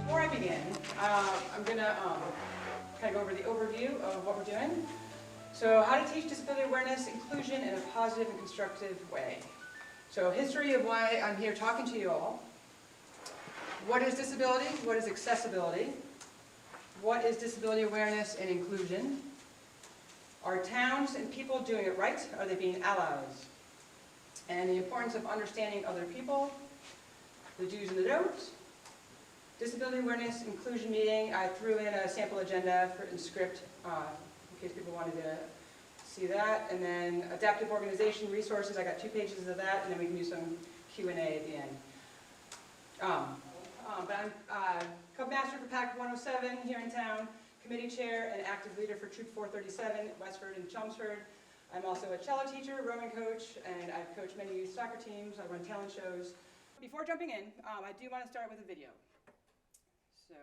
Before I begin, I'm going to kind of go over the overview of what we're doing. So how to teach disability awareness, inclusion in a positive and constructive way. So history of why I'm here talking to you all. What is disability? What is accessibility? What is disability awareness and inclusion? Are towns and people doing it right? Are they being allies? And the importance of understanding other people, the do's and the don'ts. Disability awareness inclusion meeting, I threw in a sample agenda in script in case people wanted to see that. And then adaptive organization resources, I got 2 pages of that, and then we can do some Q&A at the end. But I'm Cub Master for Pack 107 here in town, committee chair and active leader for Troop 437 at Westford and Chelmsford. I'm also a cello teacher, rowing coach, and I've coached many youth soccer teams. I run talent shows. Before jumping in, I do want to start with a video. So.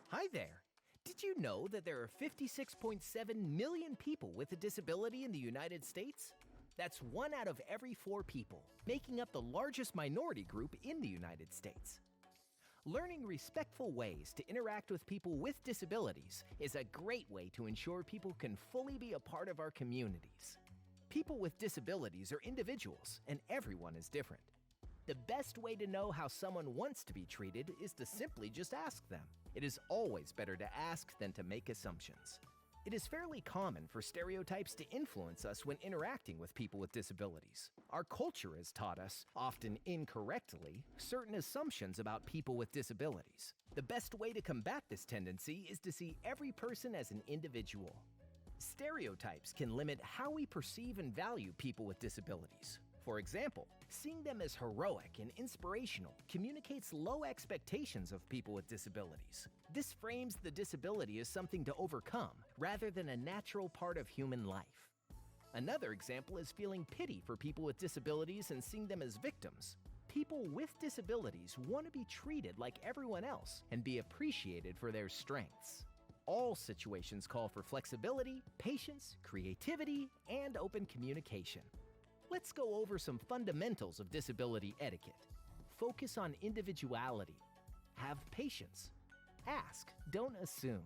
Hi there. Did you know that there are 56.7 million people with a disability in the United States? That's 1 out of every 4 people, making up the largest minority group in the United States. Learning respectful ways to interact with people with disabilities is a great way to ensure people can fully be a part of our communities. People with disabilities are individuals, and everyone is different. The best way to know how someone wants to be treated is to simply just ask them. It is always better to ask than to make assumptions. It is fairly common for stereotypes to influence us when interacting with people with disabilities. Our culture has taught us, often incorrectly, certain assumptions about people with disabilities. The best way to combat this tendency is to see every person as an individual. Stereotypes can limit how we perceive and value people with disabilities. For example, seeing them as heroic and inspirational communicates low expectations of people with disabilities. This frames the disability as something to overcome, rather than a natural part of human life. Another example is feeling pity for people with disabilities and seeing them as victims. People with disabilities want to be treated like everyone else and be appreciated for their strengths. All situations call for flexibility, patience, creativity, and open communication. Let's go over some fundamentals of disability etiquette. Focus on individuality. Have patience. Ask, don't assume.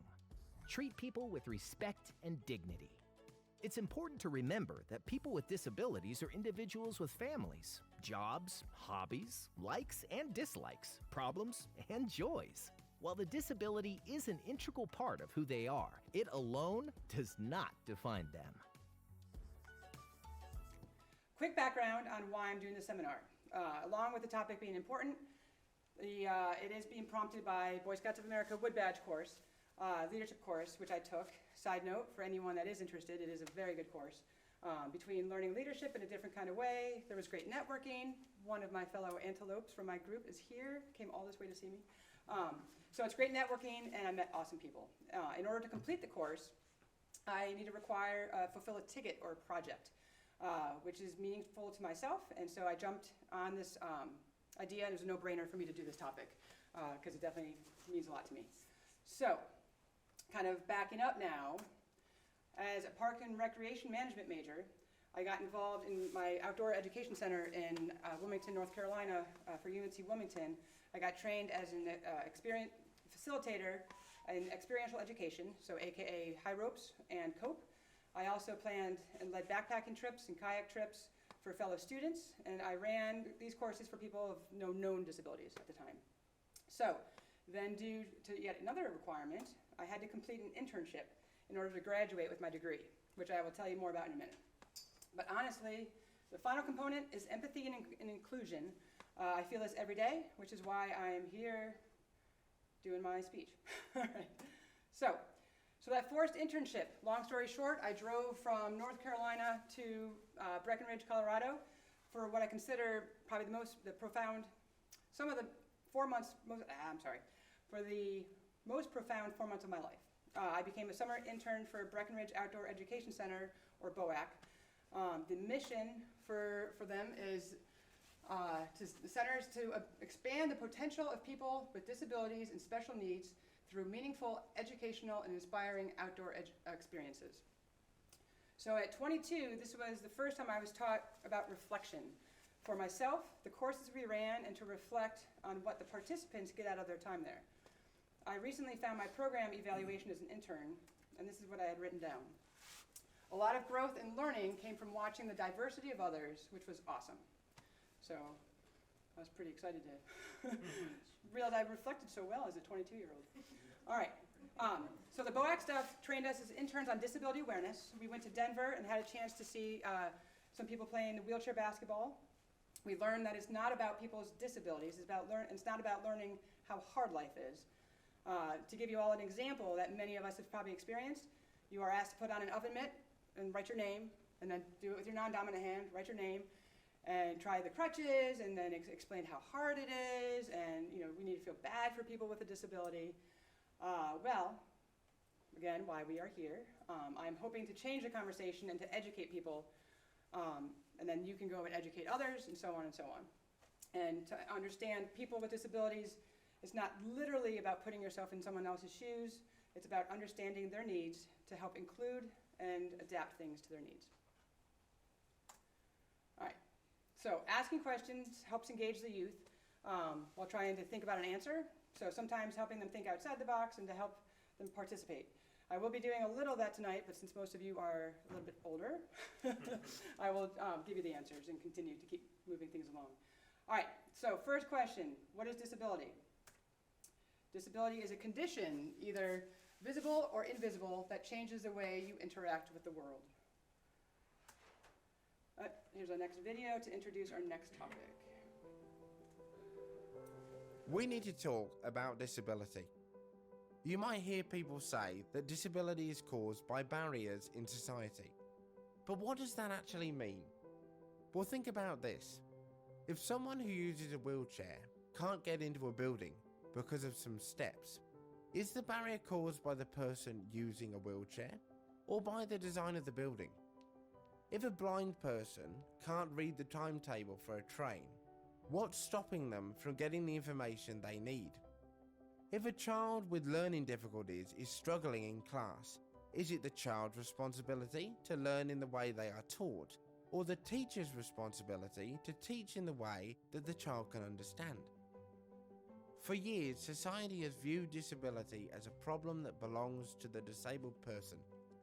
Treat people with respect and dignity. It's important to remember that people with disabilities are individuals with families, jobs, hobbies, likes and dislikes, problems and joys. While the disability is an integral part of who they are, it alone does not define them. Quick background on why I'm doing this seminar. Along with the topic being important, it is being prompted by Boy Scouts of America Wood Badge course, leadership course, which I took. Side note, for anyone that is interested, it is a very good course. Between learning leadership in a different kind of way, there was great networking. One of my fellow antelopes from my group is here, came all this way to see me. So it's great networking, and I met awesome people. In order to complete the course, I need to fulfill a ticket or a project. Which is meaningful to myself, and so I jumped on this idea, and it was a no-brainer for me to do this topic, because it definitely means a lot to me. So, kind of backing up now, as a park and recreation management major, I got involved in my outdoor education center in Wilmington, North Carolina, for UNC Wilmington. I got trained as an facilitator in experiential education, so AKA high ropes and cope. I also planned and led backpacking trips and kayak trips for fellow students, and I ran these courses for people of no known disabilities at the time. So, then due to yet another requirement, I had to complete an internship in order to graduate with my degree, which I will tell you more about in a minute. But honestly, the final component is empathy and inclusion. I feel this every day, which is why I am here doing my speech. All right. So that forced internship, long story short, I drove from North Carolina to Breckenridge, Colorado for what I consider probably the most profound 4 months of my life. I became a summer intern for Breckenridge Outdoor Education Center, or BOEC. The mission for them is the center is to expand the potential of people with disabilities and special needs through meaningful, educational, and inspiring outdoor experiences. So at 22, this was the first time I was taught about reflection. for myself, the courses we ran, and to reflect on what the participants get out of their time there. I recently found my program evaluation as an intern, and this is what I had written down. A lot of growth and learning came from watching the diversity of others, which was awesome. So I was pretty excited to realize I reflected so well as a 22-year-old. All right. So the BOEC staff trained us as interns on disability awareness. We went to Denver and had a chance to see some people playing wheelchair basketball. We learned that it's not about people's disabilities. It's not about learning how hard life is. To give you all an example that many of us have probably experienced, you are asked to put on an oven mitt and write your name, and then do it with your non-dominant hand, write your name, and try the crutches, and then explain how hard it is, and we need to feel bad for people with a disability. Well, again, why we are here. I'm hoping to change the conversation and to educate people, and then you can go and educate others, and so on and so on. And to understand people with disabilities, it's not literally about putting yourself in someone else's shoes. It's about understanding their needs to help include and adapt things to their needs. All right, so asking questions helps engage the youth while trying to think about an answer. So sometimes helping them think outside the box and to help them participate. I will be doing a little of that tonight, but since most of you are a little bit older, I will give you the answers and continue to keep moving things along. All right, so first question, what is disability? Disability is a condition, either visible or invisible, that changes the way you interact with the world. Here's our next video to introduce our next topic. We need to talk about disability. You might hear people say that disability is caused by barriers in society. But what does that actually mean? Well, think about this. If someone who uses a wheelchair can't get into a building because of some steps, is the barrier caused by the person using a wheelchair or by the design of the building? If a blind person can't read the timetable for a train, what's stopping them from getting the information they need? If a child with learning difficulties is struggling in class, is it the child's responsibility to learn in the way they are taught, or the teacher's responsibility to teach in the way that the child can understand? For years, society has viewed disability as a problem that belongs to the disabled person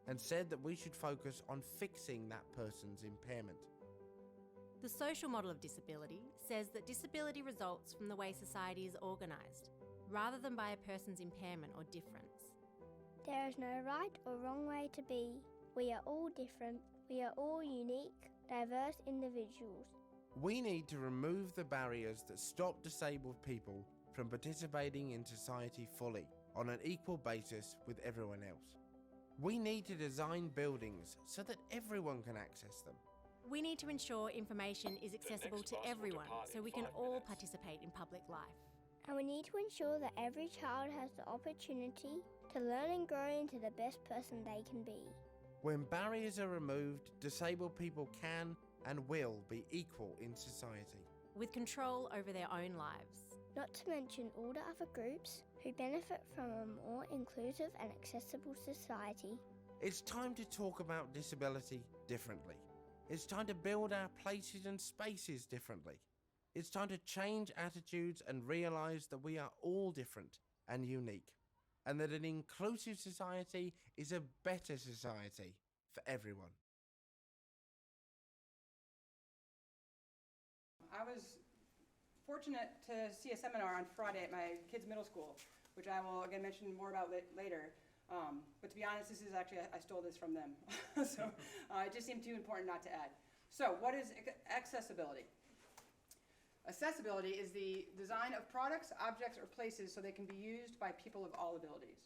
and said that we should focus on fixing that person's impairment. The social model of disability says that disability results from the way society is organised, rather than by a person's impairment or difference. There is no right or wrong way to be. We are all different. We are all unique, diverse individuals. We need to remove the barriers that stop disabled people from participating in society fully, on an equal basis with everyone else. We need to design buildings so that everyone can access them. We need to ensure information is accessible to everyone so we can all participate in public life. And we need to ensure that every child has the opportunity to learn and grow into the best person they can be. When barriers are removed, disabled people can and will be equal in society, with control over their own lives. Not to mention all the other groups who benefit from a more inclusive and accessible society. It's time to talk about disability differently. It's time to build our places and spaces differently. It's time to change attitudes and realise that we are all different and unique, and that an inclusive society is a better society for everyone. I was fortunate to see a seminar on Friday at my kids' middle school, which I will again mention more about later. But to be honest, this is actually, I stole this from them. So it just seemed too important not to add. So what is accessibility? Accessibility is the design of products, objects, or places so they can be used by people of all abilities.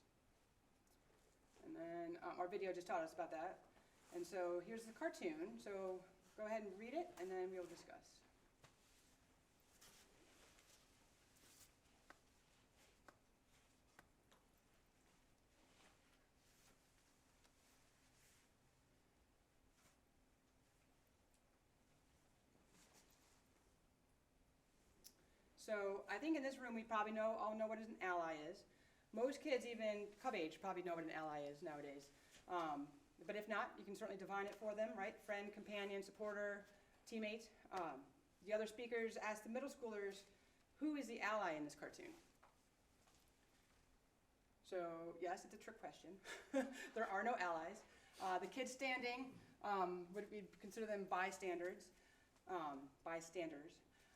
And then our video just taught us about that. And so here's the cartoon. So go ahead and read it, and then we'll discuss. So I think in this room we probably all know what an ally is. Most kids, even cub age, probably know what an ally is nowadays. But if not, you can certainly define it for them, right? Friend, companion, supporter, teammate. The other speakers asked the middle schoolers, who is the ally in this cartoon? So yes, it's a trick question. There are no allies. The kids standing, would we consider them bystanders.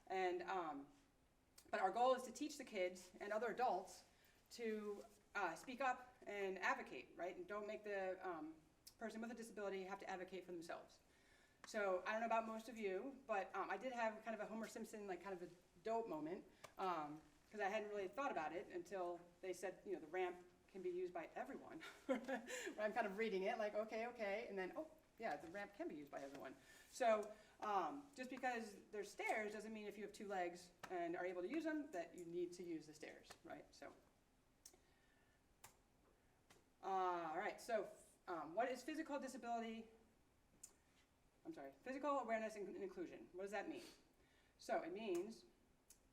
And, but our goal is to teach the kids and other adults to speak up and advocate, right? And don't make the person with a disability have to advocate for themselves. So I don't know about most of you, but I did have kind of a Homer Simpson, like kind of a dope moment, because I hadn't really thought about it until they said, you know, the ramp can be used by everyone. I'm kind of reading it like, okay, and then, oh, yeah, the ramp can be used by everyone. So just because there's stairs doesn't mean if you have 2 legs and are able to use them that you need to use the stairs, right? So, all right, so what is physical disability? I'm sorry, physical awareness and inclusion. What does that mean? So it means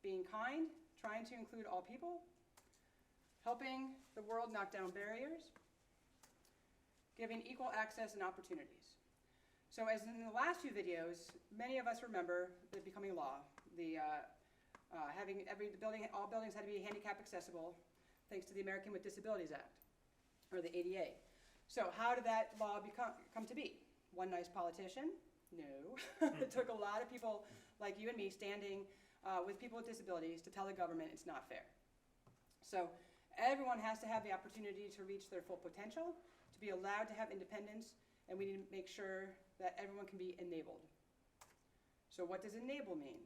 being kind, trying to include all people, helping the world knock down barriers, giving equal access and opportunities. So as in the last few videos, many of us remember it becoming law, the having all buildings had to be handicap accessible, thanks to the American with Disabilities Act, or the ADA. So how did that law come to be? One nice politician? No. It took a lot of people like you and me standing with people with disabilities to tell the government it's not fair. So everyone has to have the opportunity to reach their full potential, to be allowed to have independence, and we need to make sure that everyone can be enabled. So what does enable mean?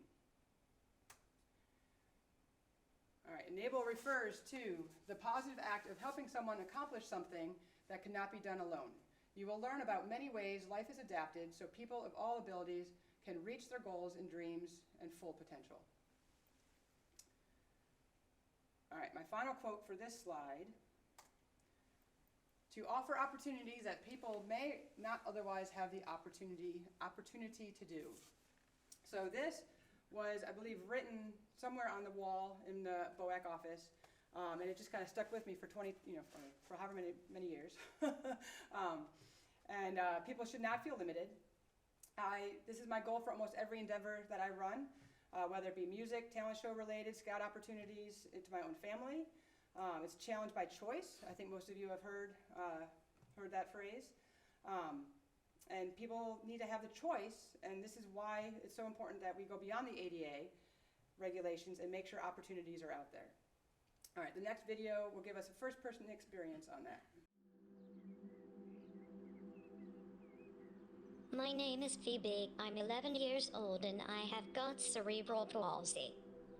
All right, enable refers to the positive act of helping someone accomplish something that cannot be done alone. You will learn about many ways life is adapted so people of all abilities can reach their goals and dreams and full potential. All right, my final quote for this slide: to offer opportunities that people may not otherwise have the opportunity to do. So this was, I believe, written somewhere on the wall in the BOEC office, and it just kind of stuck with me for for however many years. People should not feel limited. This is my goal for almost every endeavor that I run, whether it be music, talent show related, scout opportunities into my own family. It's a challenge by choice. I think most of you have heard that phrase. And people need to have the choice, and this is why it's so important that we go beyond the ADA regulations and make sure opportunities are out there. All right, the next video will give us a first-person experience on that. My name is Phoebe. I'm 11 years old and I have got cerebral palsy.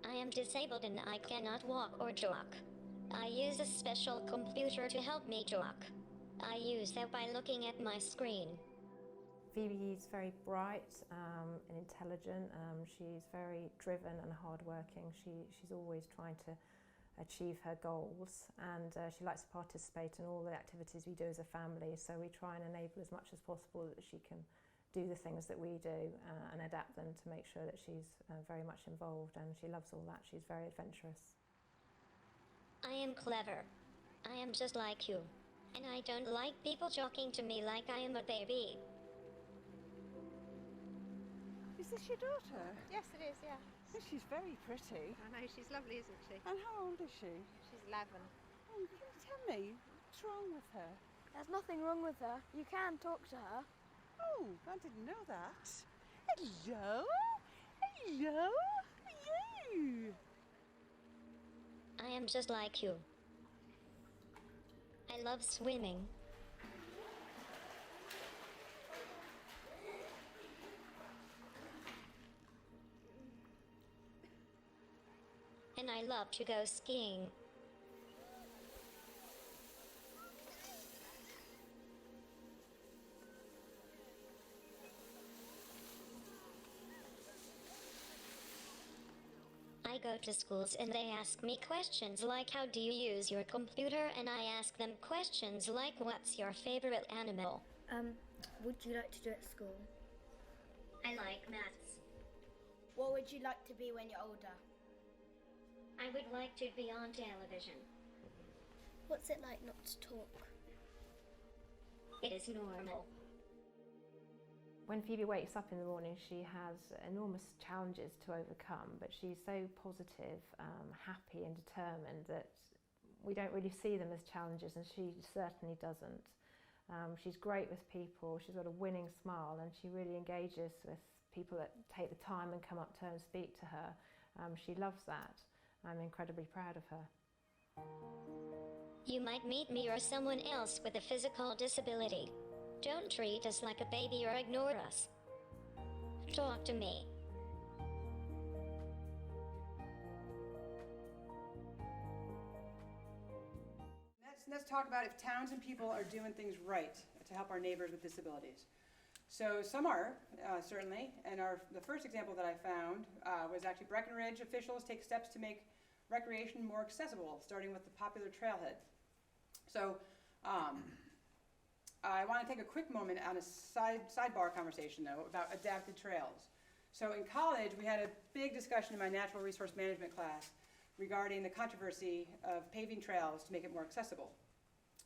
I am disabled and I cannot walk or talk. I use a special computer to help me talk. I use that by looking at my screen. Phoebe is very bright and intelligent. She's very driven and hardworking. She's always trying to achieve her goals, and she likes to participate in all the activities we do as a family, so we try and enable as much as possible that she can do the things that we do and adapt them to make sure that she's very much involved, and she loves all that. She's very adventurous. I am clever. I am just like you. And I don't like people talking to me like I am a baby. Is this your daughter? Yes, it is, yeah. She's very pretty. I know, she's lovely, isn't she? And how old is she? She's 11. Oh, can you tell me what's wrong with her? There's nothing wrong with her. You can talk to her. Oh, I didn't know that. Hello? Hello? You? I am just like you. I love swimming. And I love to go skiing. I go to schools and they ask me questions like how do you use your computer, and I ask them questions like what's your favorite animal? What would you like to do at school? I like maths. What would you like to be when you're older? I would like to be on television. What's it like not to talk? It is normal. When Phoebe wakes up in the morning, she has enormous challenges to overcome, but she's so positive, happy and determined that we don't really see them as challenges, and she certainly doesn't. She's great with people, she's got a winning smile, and she really engages with people that take the time and come up to her and speak to her. She loves that. I'm incredibly proud of her. You might meet me or someone else with a physical disability. Don't treat us like a baby or ignore us. Talk to me. Let's talk about if towns and people are doing things right to help our neighbors with disabilities. So some are, certainly, and the first example that I found was actually Breckenridge officials take steps to make recreation more accessible, starting with the popular trailhead. So I want to take a quick moment on a sidebar conversation, though, about adapted trails. So in college, we had a big discussion in my natural resource management class regarding the controversy of paving trails to make it more accessible.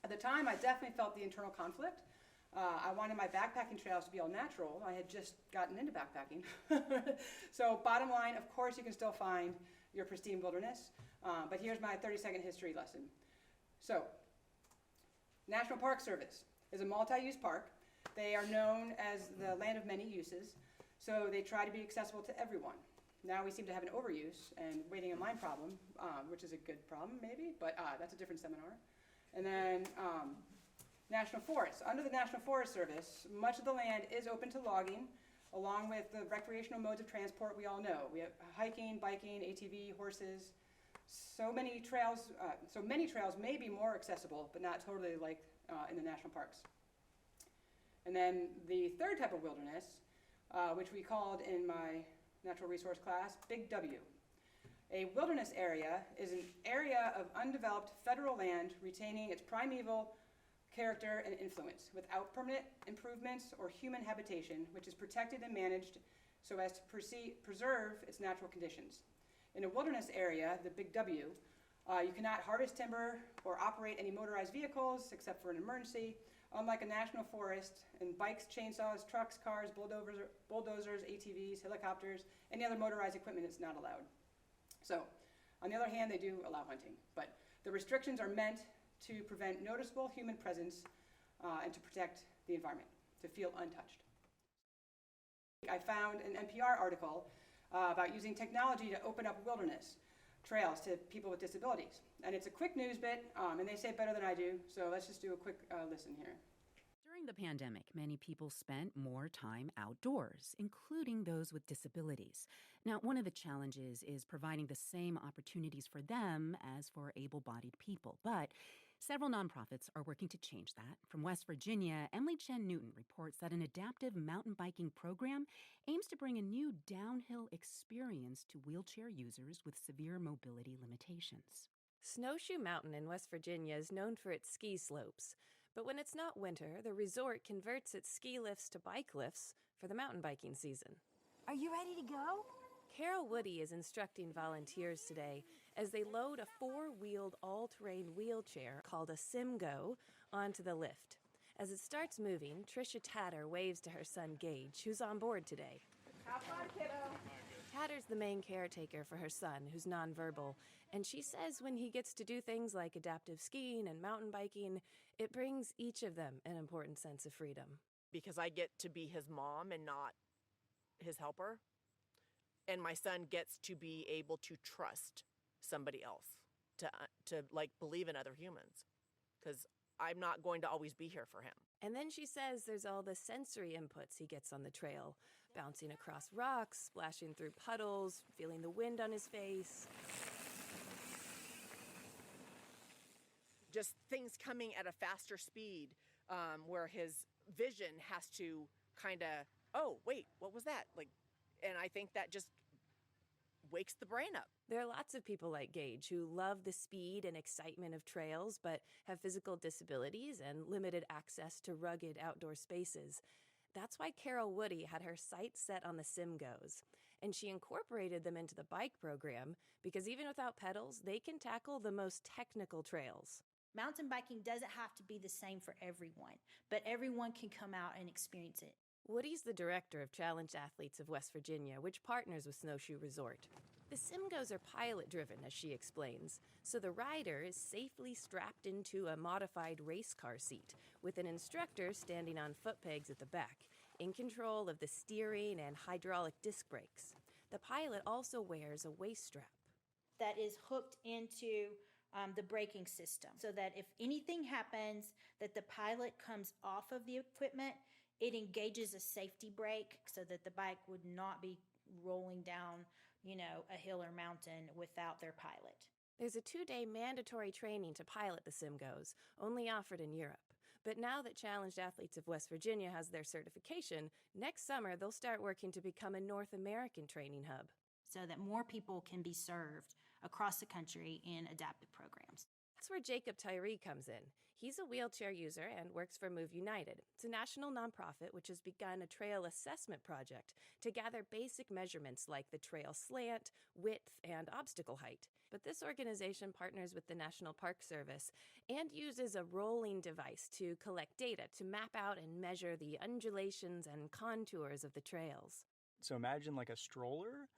At the time, I definitely felt the internal conflict. I wanted my backpacking trails to be all natural. I had just gotten into backpacking. So bottom line, of course, you can still find your pristine wilderness, but here's my 30-second history lesson. So, National Park Service is a multi-use park. They are known as the land of many uses, so they try to be accessible to everyone. Now we seem to have an overuse and waiting in line problem, which is a good problem maybe, but that's a different seminar. And then National Forests. Under the National Forest Service, much of the land is open to logging, along with the recreational modes of transport we all know. We have hiking, biking, ATV, horses. So many trails may be more accessible, but not totally like in the national parks. And then the third type of wilderness, which we called in my natural resource class, Big W. A wilderness area is an area of undeveloped federal land retaining its primeval character and influence without permanent improvements or human habitation, which is protected and managed so as to preserve its natural conditions. In a wilderness area, the Big W, you cannot harvest timber or operate any motorized vehicles except for an emergency, unlike a national forest, and bikes, chainsaws, trucks, cars, bulldozers, ATVs, helicopters, any other motorized equipment is not allowed. So, on the other hand, they do allow hunting, but the restrictions are meant to prevent noticeable human presence and to protect the environment, to feel untouched. I found an NPR article about using technology to open up wilderness trails to people with disabilities. And it's a quick news bit, and they say it better than I do, so let's just do a quick listen here. During the pandemic, many people spent more time outdoors, including those with disabilities. Now, one of the challenges is providing the same opportunities for them as for able-bodied people, but several nonprofits are working to change that. From West Virginia, Emily Chen Newton reports that an adaptive mountain biking program aims to bring a new downhill experience to wheelchair users with severe mobility limitations. Snowshoe Mountain in West Virginia is known for its ski slopes. But when it's not winter, the resort converts its ski lifts to bike lifts for the mountain biking season. Are you ready to go? Carol Woody is instructing volunteers today as they load a four-wheeled all-terrain wheelchair called a Simgo onto the lift. As it starts moving, Tricia Tatter waves to her son Gage, who's on board today. Have fun, kiddo. Tatter's the main caretaker for her son, who's nonverbal, and she says when he gets to do things like adaptive skiing and mountain biking, it brings each of them an important sense of freedom. Because I get to be his mom and not his helper, and my son gets to be able to trust somebody else, to like believe in other humans, because I'm not going to always be here for him. And then she says there's all the sensory inputs he gets on the trail, bouncing across rocks, splashing through puddles, feeling the wind on his face. Just things coming at a faster speed, where his vision has to kind of, oh, wait, what was that? And I think that just wakes the brain up. There are lots of people like Gage who love the speed and excitement of trails, but have physical disabilities and limited access to rugged outdoor spaces. That's why Carol Woody had her sights set on the Simgos, and she incorporated them into the bike program because even without pedals, they can tackle the most technical trails. Mountain biking doesn't have to be the same for everyone, but everyone can come out and experience it. Woody's the director of Challenged Athletes of West Virginia, which partners with Snowshoe Resort. The SimGos are pilot-driven, as she explains, so the rider is safely strapped into a modified race car seat, with an instructor standing on foot pegs at the back, in control of the steering and hydraulic disc brakes. The pilot also wears a waist strap that is hooked into the braking system, so that if anything happens, that the pilot comes off of the equipment, it engages a safety brake so that the bike would not be rolling down, a hill or mountain without their pilot. There's a 2-day mandatory training to pilot the SimGos, only offered in Europe. But now that Challenged Athletes of West Virginia has their certification, next summer they'll start working to become a North American training hub, so that more people can be served across the country in adaptive programs. That's where Jacob Tyree comes in. He's a wheelchair user and works for Move United. It's a national nonprofit which has begun a trail assessment project to gather basic measurements like the trail slant, width, and obstacle height. But this organization partners with the National Park Service and uses a rolling device to collect data to map out and measure the undulations and contours of the trails. So imagine like a stroller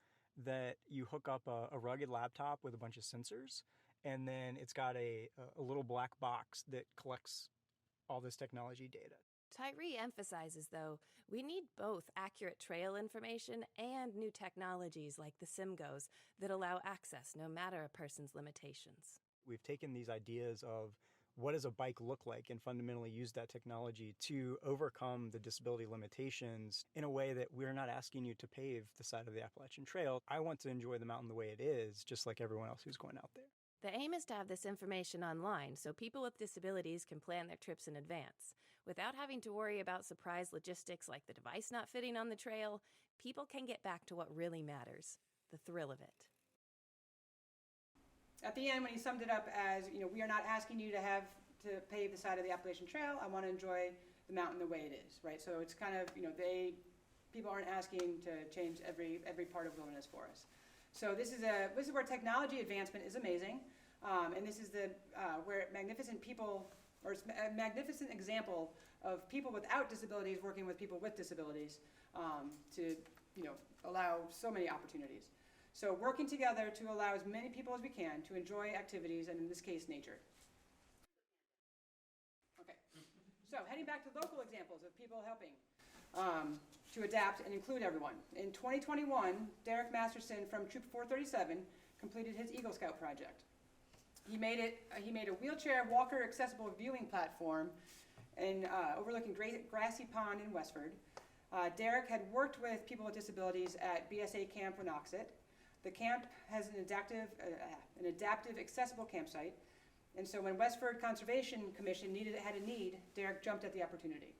that you hook up a rugged laptop with a bunch of sensors, and then it's got a little black box that collects all this technology data. Tyree emphasizes, though, we need both accurate trail information and new technologies like the SimGos that allow access no matter a person's limitations. We've taken these ideas of what does a bike look like and fundamentally used that technology to overcome the disability limitations in a way that we're not asking you to pave the side of the Appalachian Trail. I want to enjoy the mountain the way it is, just like everyone else who's going out there. The aim is to have this information online so people with disabilities can plan their trips in advance. Without having to worry about surprise logistics like the device not fitting on the trail, people can get back to what really matters, the thrill of it. At the end, when he summed it up as, we are not asking you to pave the side of the Appalachian Trail. I want to enjoy the mountain the way it is, right? So it's kind of, people aren't asking to change every part of wilderness for us. So this is where technology advancement is amazing, and this is where magnificent people, or it's a magnificent example of people without disabilities working with people with disabilities to allow so many opportunities. So working together to allow as many people as we can to enjoy activities, and in this case, nature. Okay, so heading back to local examples of people helping to adapt and include everyone. In 2021, Derek Masterson from Troop 437 completed his Eagle Scout project. He made a wheelchair walker accessible viewing platform overlooking Grassy Pond in Westford. Derek had worked with people with disabilities at BSA Camp Winoxet. The camp has an adaptive accessible campsite, and so when Westford Conservation Commission had a need, Derek jumped at the opportunity.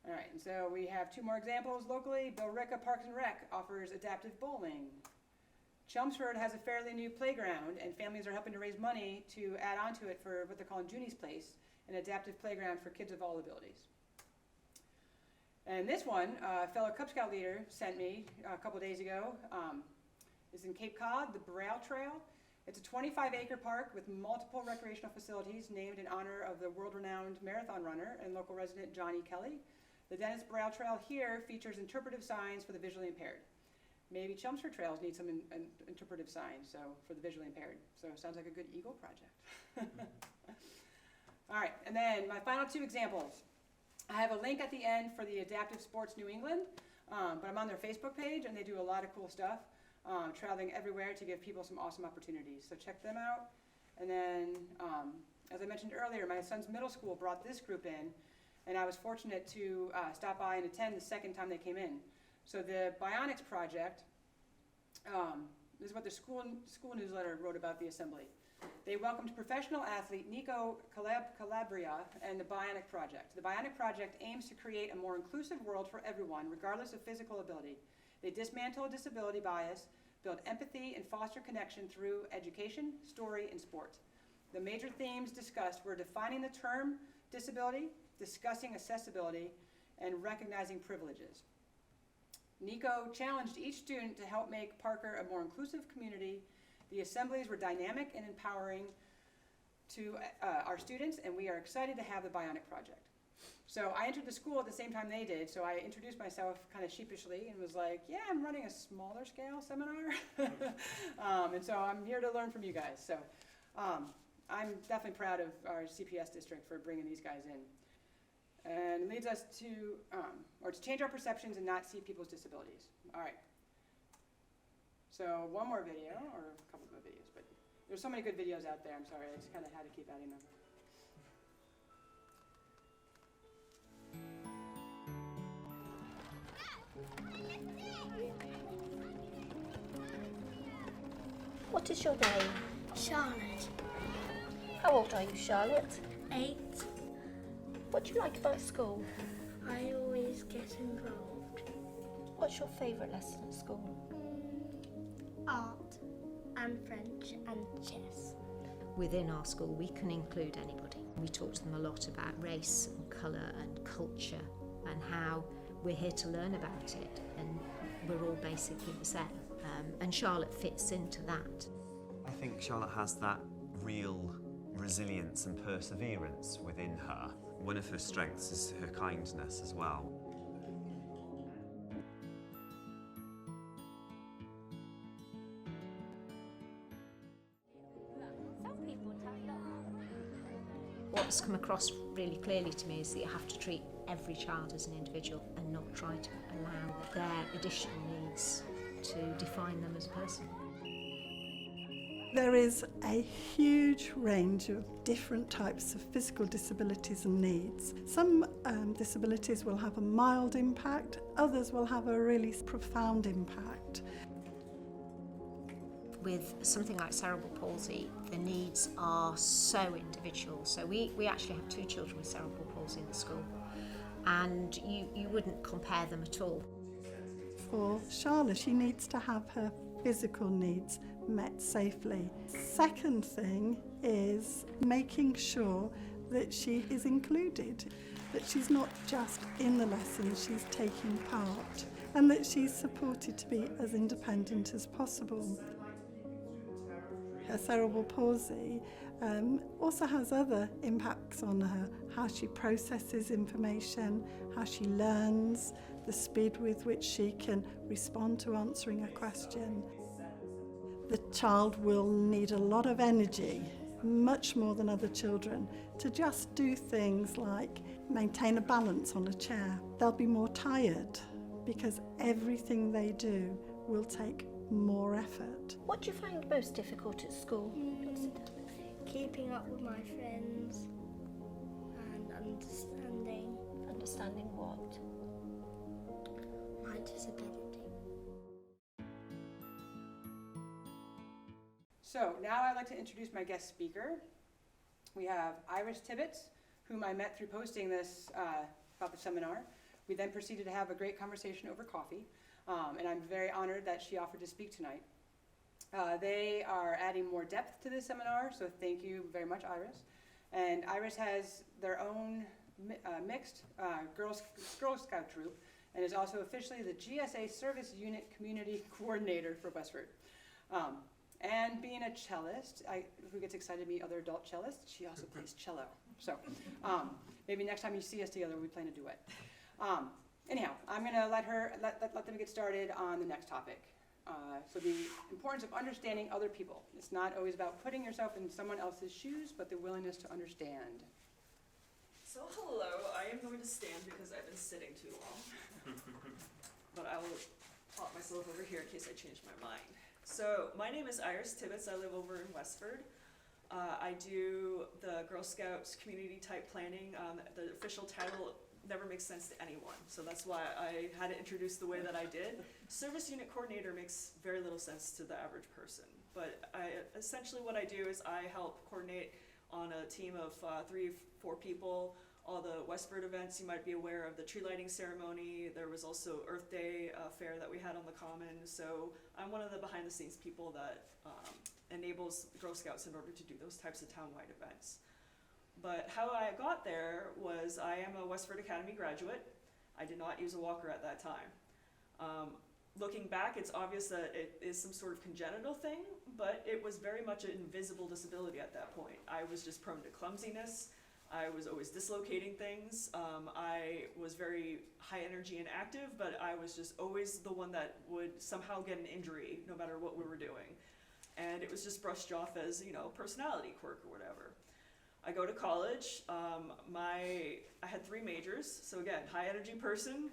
All right, and so we have 2 more examples locally. Billerica Parks and Rec offers adaptive bowling. Chelmsford has a fairly new playground, and families are helping to raise money to add on to it for what they're calling Junie's Place, an adaptive playground for kids of all abilities. And this one, a fellow Cub Scout leader sent me a couple days ago, is in Cape Cod, the Braille Trail. It's a 25-acre park with multiple recreational facilities named in honor of the world-renowned marathon runner and local resident Johnny Kelly. The Dennis Braille Trail here features interpretive signs for the visually impaired. Maybe Chelmsford Trails need some interpretive signs for the visually impaired. So it sounds like a good Eagle project. All right, and then my final 2 examples. I have a link at the end for the Adaptive Sports New England, but I'm on their Facebook page, and they do a lot of cool stuff, traveling everywhere to give people some awesome opportunities. So check them out. And then, as I mentioned earlier, my son's middle school brought this group in, and I was fortunate to stop by and attend the second time they came in. So the Bionics Project, this is what the school newsletter wrote about the assembly. They welcomed professional athlete Nico Calabria and the Bionic Project. The Bionic Project aims to create a more inclusive world for everyone, regardless of physical ability. They dismantle disability bias, build empathy, and foster connection through education, story, and sport. The major themes discussed were defining the term disability, discussing accessibility, and recognizing privileges. Nico challenged each student to help make Parker a more inclusive community. The assemblies were dynamic and empowering to our students, and we are excited to have the Bionic Project. So I entered the school at the same time they did, so I introduced myself kind of sheepishly and was like, yeah, I'm running a smaller scale seminar. And so I'm here to learn from you guys. So I'm definitely proud of our CPS district for bringing these guys in. And it leads us to change our perceptions and not see people's disabilities. All right. So one more video, or a couple more videos, but there's so many good videos out there, I'm sorry, I just kind of had to keep adding them. What is your name? Charlotte. How old are you, Charlotte? 8. What do you like about school? I always get involved. What's your favourite lesson at school? Art and French and chess. Within our school, we can include anybody. We talk to them a lot about race and colour and culture and how we're here to learn about it, and we're all basically the same. And Charlotte fits into that. I think Charlotte has that real resilience and perseverance within her. One of her strengths is her kindness as well. What's come across really clearly to me is that you have to treat every child as an individual and not try to allow their additional needs to define them as a person. There is a huge range of different types of physical disabilities and needs. Some disabilities will have a mild impact, others will have a really profound impact. With something like cerebral palsy, the needs are so individual. So we actually have 2 children with cerebral palsy in the school, and you wouldn't compare them at all. For Charlotte, she needs to have her physical needs met safely. Second thing is making sure that she is included, that she's not just in the lesson, she's taking part, and that she's supported to be as independent as possible. Her cerebral palsy also has other impacts on her, how she processes information, how she learns, the speed with which she can respond to answering a question. The child will need a lot of energy, much more than other children, to just do things like maintain a balance on a chair. They'll be more tired because everything they do will take more effort. What do you find most difficult at school? Keeping up with my friends and understanding. Understanding what? My disability. So now I'd like to introduce my guest speaker. We have Iris Tibbitts, whom I met through posting this about the seminar. We then proceeded to have a great conversation over coffee, and I'm very honored that she offered to speak tonight. They are adding more depth to this seminar, so thank you very much, Iris. And Iris has their own mixed Girl Scout troop, and is also officially the GSA Service Unit Community Coordinator for Westford. And being a cellist, who gets excited to meet other adult cellists, she also plays cello. So maybe next time you see us together, we plan a duet. Anyhow, I'm going to let them get started on the next topic. So the importance of understanding other people. It's not always about putting yourself in someone else's shoes, but the willingness to understand. So hello, I am going to stand because I've been sitting too long. But I will plop myself over here in case I change my mind. So my name is Iris Tibbitts. I live over in Westford. I do the Girl Scouts community type planning. The official title never makes sense to anyone, so that's why I had to introduce the way that I did. Service unit coordinator makes very little sense to the average person, but essentially what I do is I help coordinate on a team of 3-4 people all the Westford events. You might be aware of the tree lighting ceremony. There was also Earth Day fair that we had on the Common. So I'm one of the behind the scenes people that enables Girl Scouts in order to do those types of town-wide events. But how I got there was I am a Westford Academy graduate. I did not use a walker at that time. Looking back, it's obvious that it is some sort of congenital thing, but it was very much an invisible disability at that point. I was just prone to clumsiness. I was always dislocating things. I was very high energy and active, but I was just always the one that would somehow get an injury no matter what we were doing. And it was just brushed off as, you know, personality quirk or whatever. I go to college. I had 3 majors. So again, high energy person.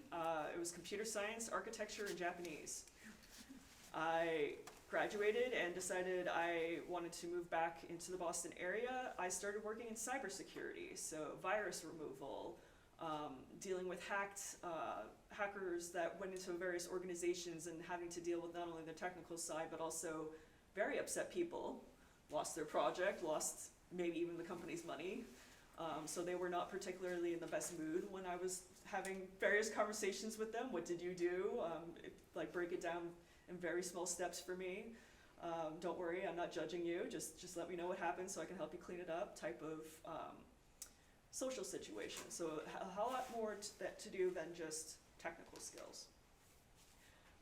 It was computer science, architecture, and Japanese. I graduated and decided I wanted to move back into the Boston area. I started working in cybersecurity, so virus removal, dealing with hackers that went into various organizations and having to deal with not only the technical side, but also very upset people, lost their project, lost maybe even the company's money. So they were not particularly in the best mood when I was having various conversations with them. What did you do? Like break it down in very small steps for me. Don't worry, I'm not judging you. Just let me know what happened so I can help you clean it up type of social situation. So a lot more to do than just technical skills.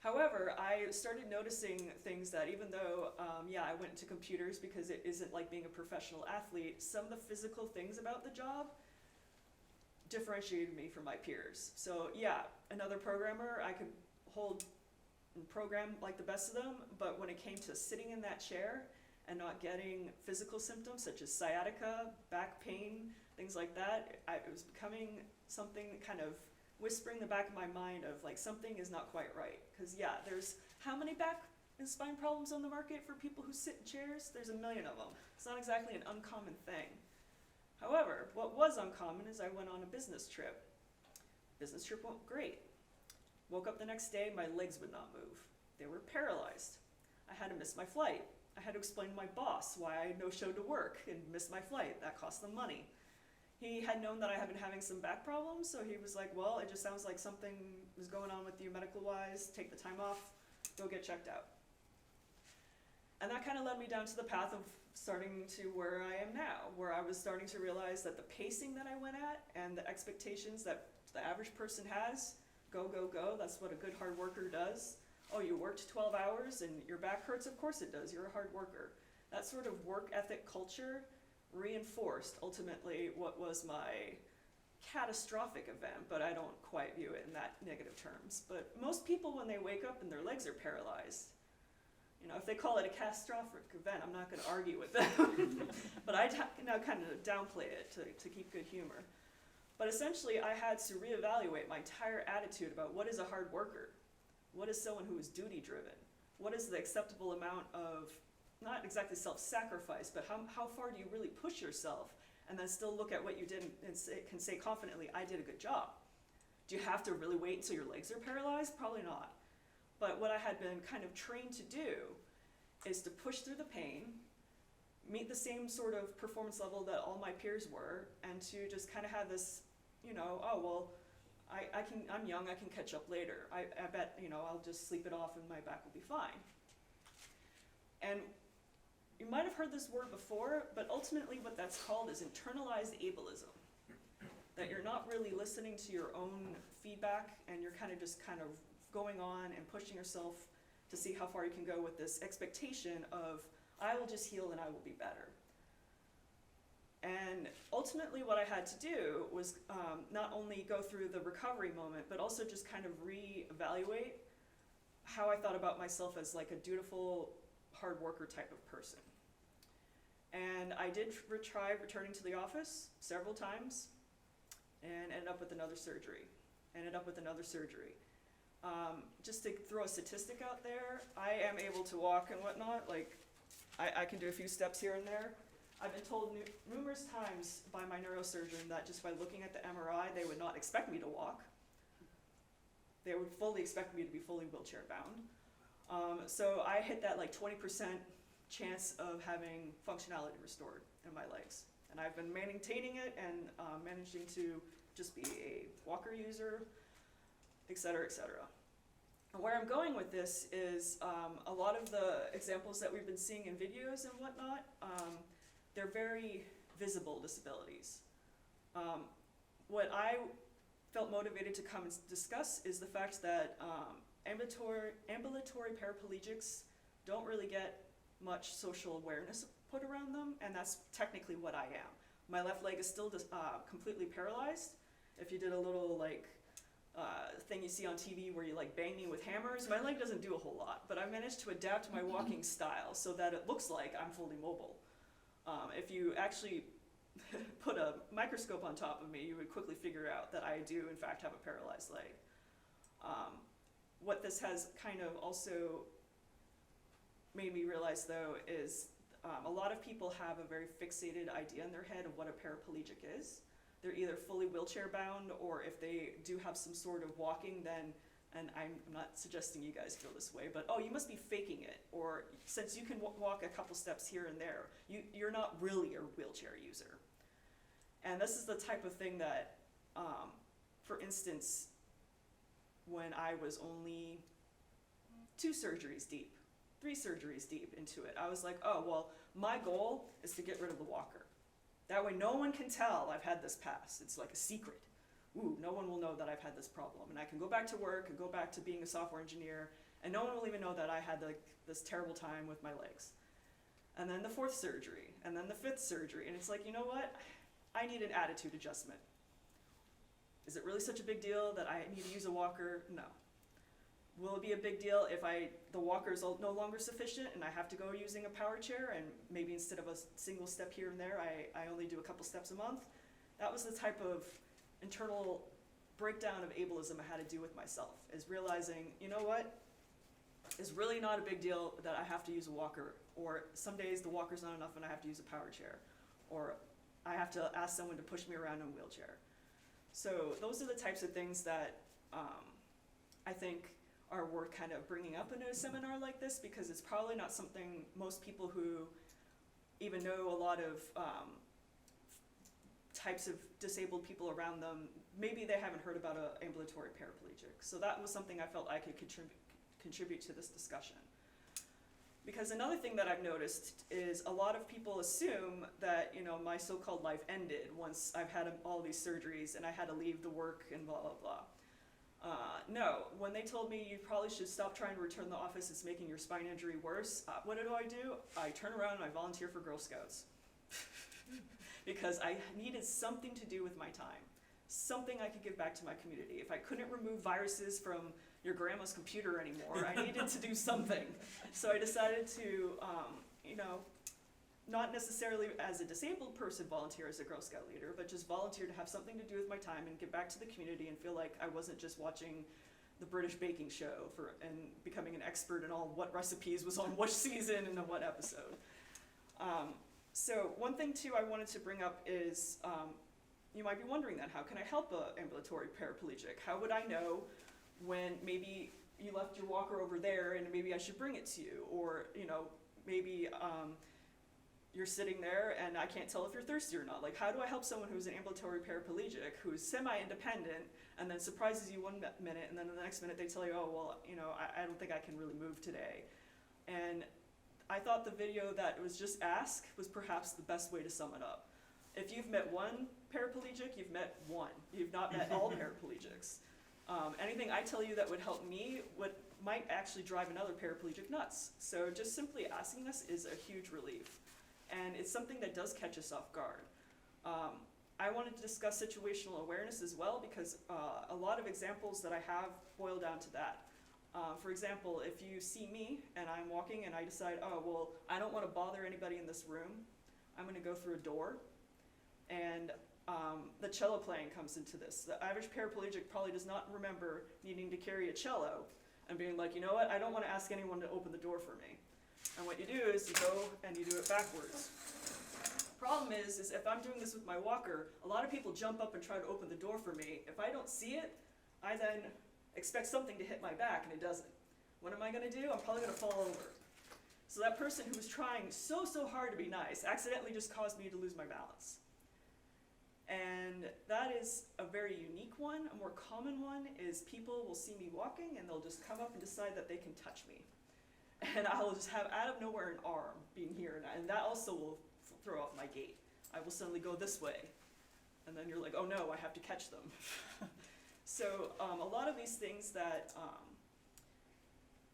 However, I started noticing things that even though, I went into computers because it isn't like being a professional athlete, some of the physical things about the job differentiated me from my peers. So yeah, another programmer, I could hold and program like the best of them, but when it came to sitting in that chair and not getting physical symptoms such as sciatica, back pain, things like that, it was becoming something kind of whispering in the back of my mind of like something is not quite right. Because yeah, there's how many back and spine problems on the market for people who sit in chairs? There's a million of them. It's not exactly an uncommon thing. However, what was uncommon is I went on a business trip. Business trip went great. Woke up the next day, my legs would not move. They were paralyzed. I had to miss my flight. I had to explain to my boss why I no-showed to work and missed my flight. That cost them money. He had known that I had been having some back problems, so he was like, well, it just sounds like something was going on with you medical-wise. Take the time off, go get checked out. And that kind of led me down to the path of starting to where I am now, where I was starting to realize that the pacing that I went at and the expectations that the average person has, go, go, go, that's what a good hard worker does. Oh, you worked 12 hours and your back hurts? Of course it does, you're a hard worker. That sort of work ethic culture reinforced ultimately what was my catastrophic event, but I don't quite view it in that negative terms. But most people, when they wake up and their legs are paralyzed, you know, if they call it a catastrophic event, I'm not going to argue with them. But I now kind of downplay it to keep good humor. But essentially, I had to reevaluate my entire attitude about what is a hard worker? What is someone who is duty-driven? What is the acceptable amount of, not exactly self-sacrifice, but how far do you really push yourself and then still look at what you did and can say confidently, I did a good job? Do you have to really wait until your legs are paralyzed? Probably not. But what I had been kind of trained to do is to push through the pain, meet the same sort of performance level that all my peers were, and to just kind of have this, you know, oh, well, I'm young, I can catch up later. I bet, you know, I'll just sleep it off and my back will be fine. And you might have heard this word before, but ultimately what that's called is internalized ableism. That you're not really listening to your own feedback and you're kind of going on and pushing yourself to see how far you can go with this expectation of, I will just heal and I will be better. And ultimately what I had to do was not only go through the recovery moment, but also just kind of reevaluate how I thought about myself as like a dutiful, hard worker type of person. And I did try returning to the office several times and ended up with another surgery. Just to throw a statistic out there, I am able to walk and whatnot, like I can do a few steps here and there. I've been told numerous times by my neurosurgeon that just by looking at the MRI, they would not expect me to walk. They would fully expect me to be fully wheelchair bound. So I hit that like 20% chance of having functionality restored in my legs. And I've been maintaining it and managing to just be a walker user, et cetera, et cetera. And where I'm going with this is a lot of the examples that we've been seeing in videos and whatnot, they're very visible disabilities. What I felt motivated to come and discuss is the fact that ambulatory paraplegics don't really get much social awareness put around them, and that's technically what I am. My left leg is still completely paralyzed. If you did a little like thing you see on TV where you like bang me with hammers, my leg doesn't do a whole lot, but I managed to adapt my walking style so that it looks like I'm fully mobile. If you actually put a microscope on top of me, you would quickly figure out that I do in fact have a paralyzed leg. What this has kind of also made me realize though is a lot of people have a very fixated idea in their head of what a paraplegic is. They're either fully wheelchair bound, or if they do have some sort of walking, then, and I'm not suggesting you guys feel this way, but oh, you must be faking it, or since you can walk a couple steps here and there, you're not really a wheelchair user. And this is the type of thing that, for instance, when I was only 2 surgeries deep, 3 surgeries deep into it, I was like, oh, well, my goal is to get rid of the walker. That way no one can tell I've had this past. It's like a secret. Ooh, no one will know that I've had this problem. And I can go back to work and go back to being a software engineer, and no one will even know that I had like this terrible time with my legs. And then the 4th surgery, and then the 5th surgery, and it's like, you know what? I need an attitude adjustment. Is it really such a big deal that I need to use a walker? No. Will it be a big deal if the walker is no longer sufficient and I have to go using a power chair, and maybe instead of a single step here and there, I only do a couple steps a month? That was the type of internal breakdown of ableism I had to do with myself, is realizing, you know what? It's really not a big deal that I have to use a walker, or some days the walker's not enough and I have to use a power chair, or I have to ask someone to push me around in a wheelchair. So those are the types of things that I think are worth kind of bringing up in a seminar like this, because it's probably not something most people who even know a lot of types of disabled people around them, maybe they haven't heard about an ambulatory paraplegic. So that was something I felt I could contribute to this discussion. Because another thing that I've noticed is a lot of people assume that, you know, my so-called life ended once I've had all these surgeries and I had to leave the work and blah, blah, blah. No, when they told me you probably should stop trying to return to the office, it's making your spine injury worse, what do? I turn around and I volunteer for Girl Scouts. Because I needed something to do with my time, something I could give back to my community. If I couldn't remove viruses from your grandma's computer anymore, I needed to do something. So I decided to, you know, not necessarily as a disabled person volunteer as a Girl Scout leader, but just volunteer to have something to do with my time and give back to the community and feel like I wasn't just watching the British baking show and becoming an expert in all what recipes was on which season and on what episode. So one thing too I wanted to bring up is, you might be wondering then, how can I help an ambulatory paraplegic? How would I know when maybe you left your walker over there and maybe I should bring it to you? Or, you know, maybe you're sitting there and I can't tell if you're thirsty or not. Like, how do I help someone who's an ambulatory paraplegic, who's semi-independent, and then surprises you one minute, and then the next minute they tell you, oh, well, you know, I don't think I can really move today. And I thought the video that was just ask was perhaps the best way to sum it up. If you've met one paraplegic, you've met one. You've not met all paraplegics. Anything I tell you that would help me might actually drive another paraplegic nuts. So just simply asking this is a huge relief. And it's something that does catch us off guard. I wanted to discuss situational awareness as well, because a lot of examples that I have boil down to that. For example, if you see me and I'm walking and I decide, oh, well, I don't want to bother anybody in this room, I'm going to go through a door. And the cello playing comes into this. The average paraplegic probably does not remember needing to carry a cello and being like, you know what, I don't want to ask anyone to open the door for me. And what you do is you go and you do it backwards. Problem is if I'm doing this with my walker, a lot of people jump up and try to open the door for me. If I don't see it, I then expect something to hit my back, and it doesn't. What am I going to do? I'm probably going to fall over. So that person who was trying so hard to be nice accidentally just caused me to lose my balance. And that is a very unique one. A more common one is people will see me walking and they'll just come up and decide that they can touch me. And I will just have out of nowhere an arm being here, and that also will throw off my gait. I will suddenly go this way, and then you're like, oh no, I have to catch them. So a lot of these things that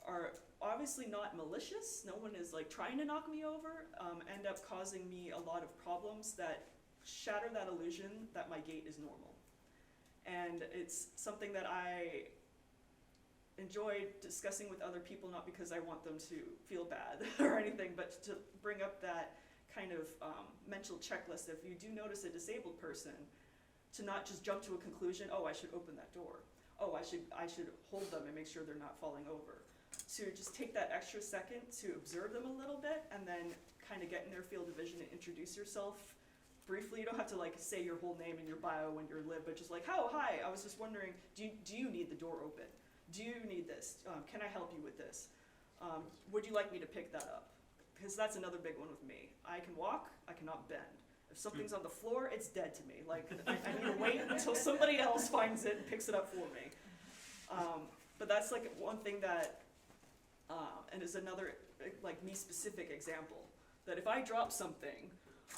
are obviously not malicious, no one is like trying to knock me over, end up causing me a lot of problems that shatter that illusion that my gait is normal. And it's something that I enjoy discussing with other people, not because I want them to feel bad or anything, but to bring up that kind of mental checklist. If you do notice a disabled person, to not just jump to a conclusion, oh, I should open that door. Oh, I should hold them and make sure they're not falling over. To just take that extra second to observe them a little bit and then kind of get in their field of vision and introduce yourself briefly. You don't have to like say your whole name and your bio and your live, but just like, oh, hi, I was just wondering, do you need the door open? Do you need this? Can I help you with this? Would you like me to pick that up? Because that's another big one with me. I can walk, I cannot bend. If something's on the floor, it's dead to me. Like, I need to wait until somebody else finds it and picks it up for me. But that's like one thing that, and is another like me-specific example, that if I drop something,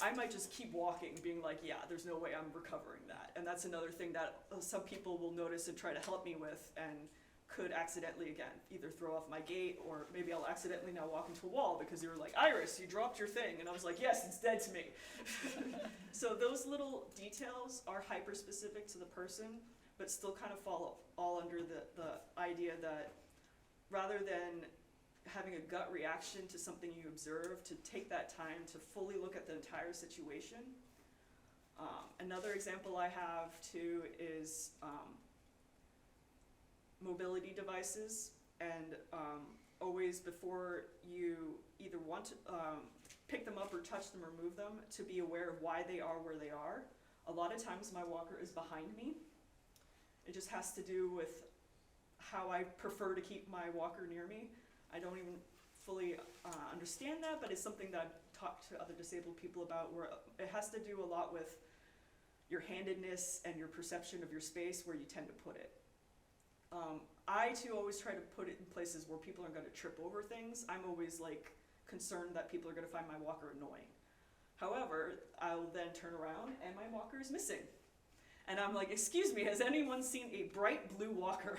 I might just keep walking, being like, yeah, there's no way I'm recovering that. And that's another thing that some people will notice and try to help me with, and could accidentally, again, either throw off my gait, or maybe I'll accidentally now walk into a wall because you were like, Iris, you dropped your thing. And I was like, yes, it's dead to me. So those little details are hyper-specific to the person, but still kind of fall all under the idea that rather than having a gut reaction to something you observe, to take that time to fully look at the entire situation. Another example I have too is mobility devices, and always before you either want to pick them up or touch them or move them, to be aware of why they are where they are. A lot of times my walker is behind me. It just has to do with how I prefer to keep my walker near me. I don't even fully understand that, but it's something that I've talked to other disabled people about, where it has to do a lot with your handedness and your perception of your space, where you tend to put it. I too always try to put it in places where people aren't going to trip over things. I'm always like concerned that people are going to find my walker annoying. However, I'll then turn around and my walker is missing. And I'm like, excuse me, has anyone seen a bright blue walker?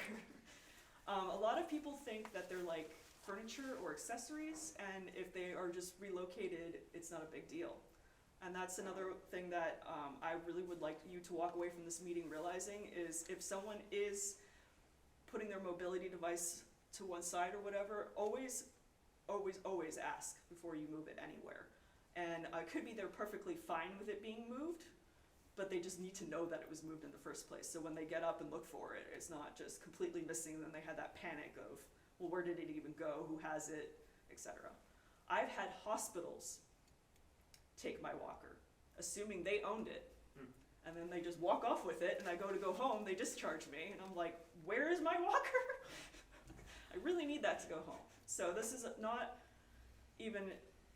A lot of people think that they're like furniture or accessories, and if they are just relocated, it's not a big deal. And that's another thing that I really would like you to walk away from this meeting realizing is, if someone is putting their mobility device to one side or whatever, always ask before you move it anywhere. And it could be they're perfectly fine with it being moved, but they just need to know that it was moved in the first place. So when they get up and look for it, it's not just completely missing, and then they had that panic of, well, where did it even go, who has it, etc. I've had hospitals take my walker, assuming they owned it, and then they just walk off with it, and I go home, they discharge me, and I'm like, where is my walker? I really need that to go home. So this is not even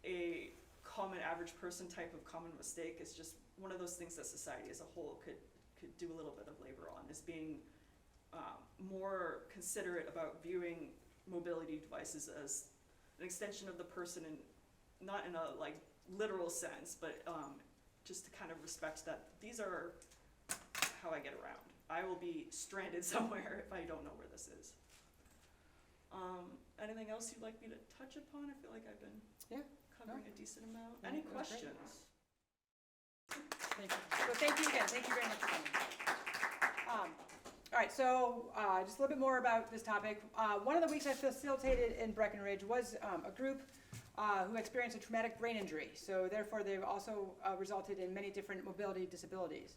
a common average person type of common mistake. It's just one of those things that society as a whole could do a little bit of labor on, is being more considerate about viewing mobility devices as an extension of the person, and not in a like literal sense, but just to kind of respect that these are how I get around. I will be stranded somewhere if I don't know where this is. Anything else you'd like me to touch upon? I feel like I've been covering a decent amount. Any questions? Thank you. So thank you again. Thank you very much for coming. All right, so just a little bit more about this topic. One of the weeks I facilitated in Breckenridge was a group who experienced a traumatic brain injury. So therefore, they've also resulted in many different mobility disabilities.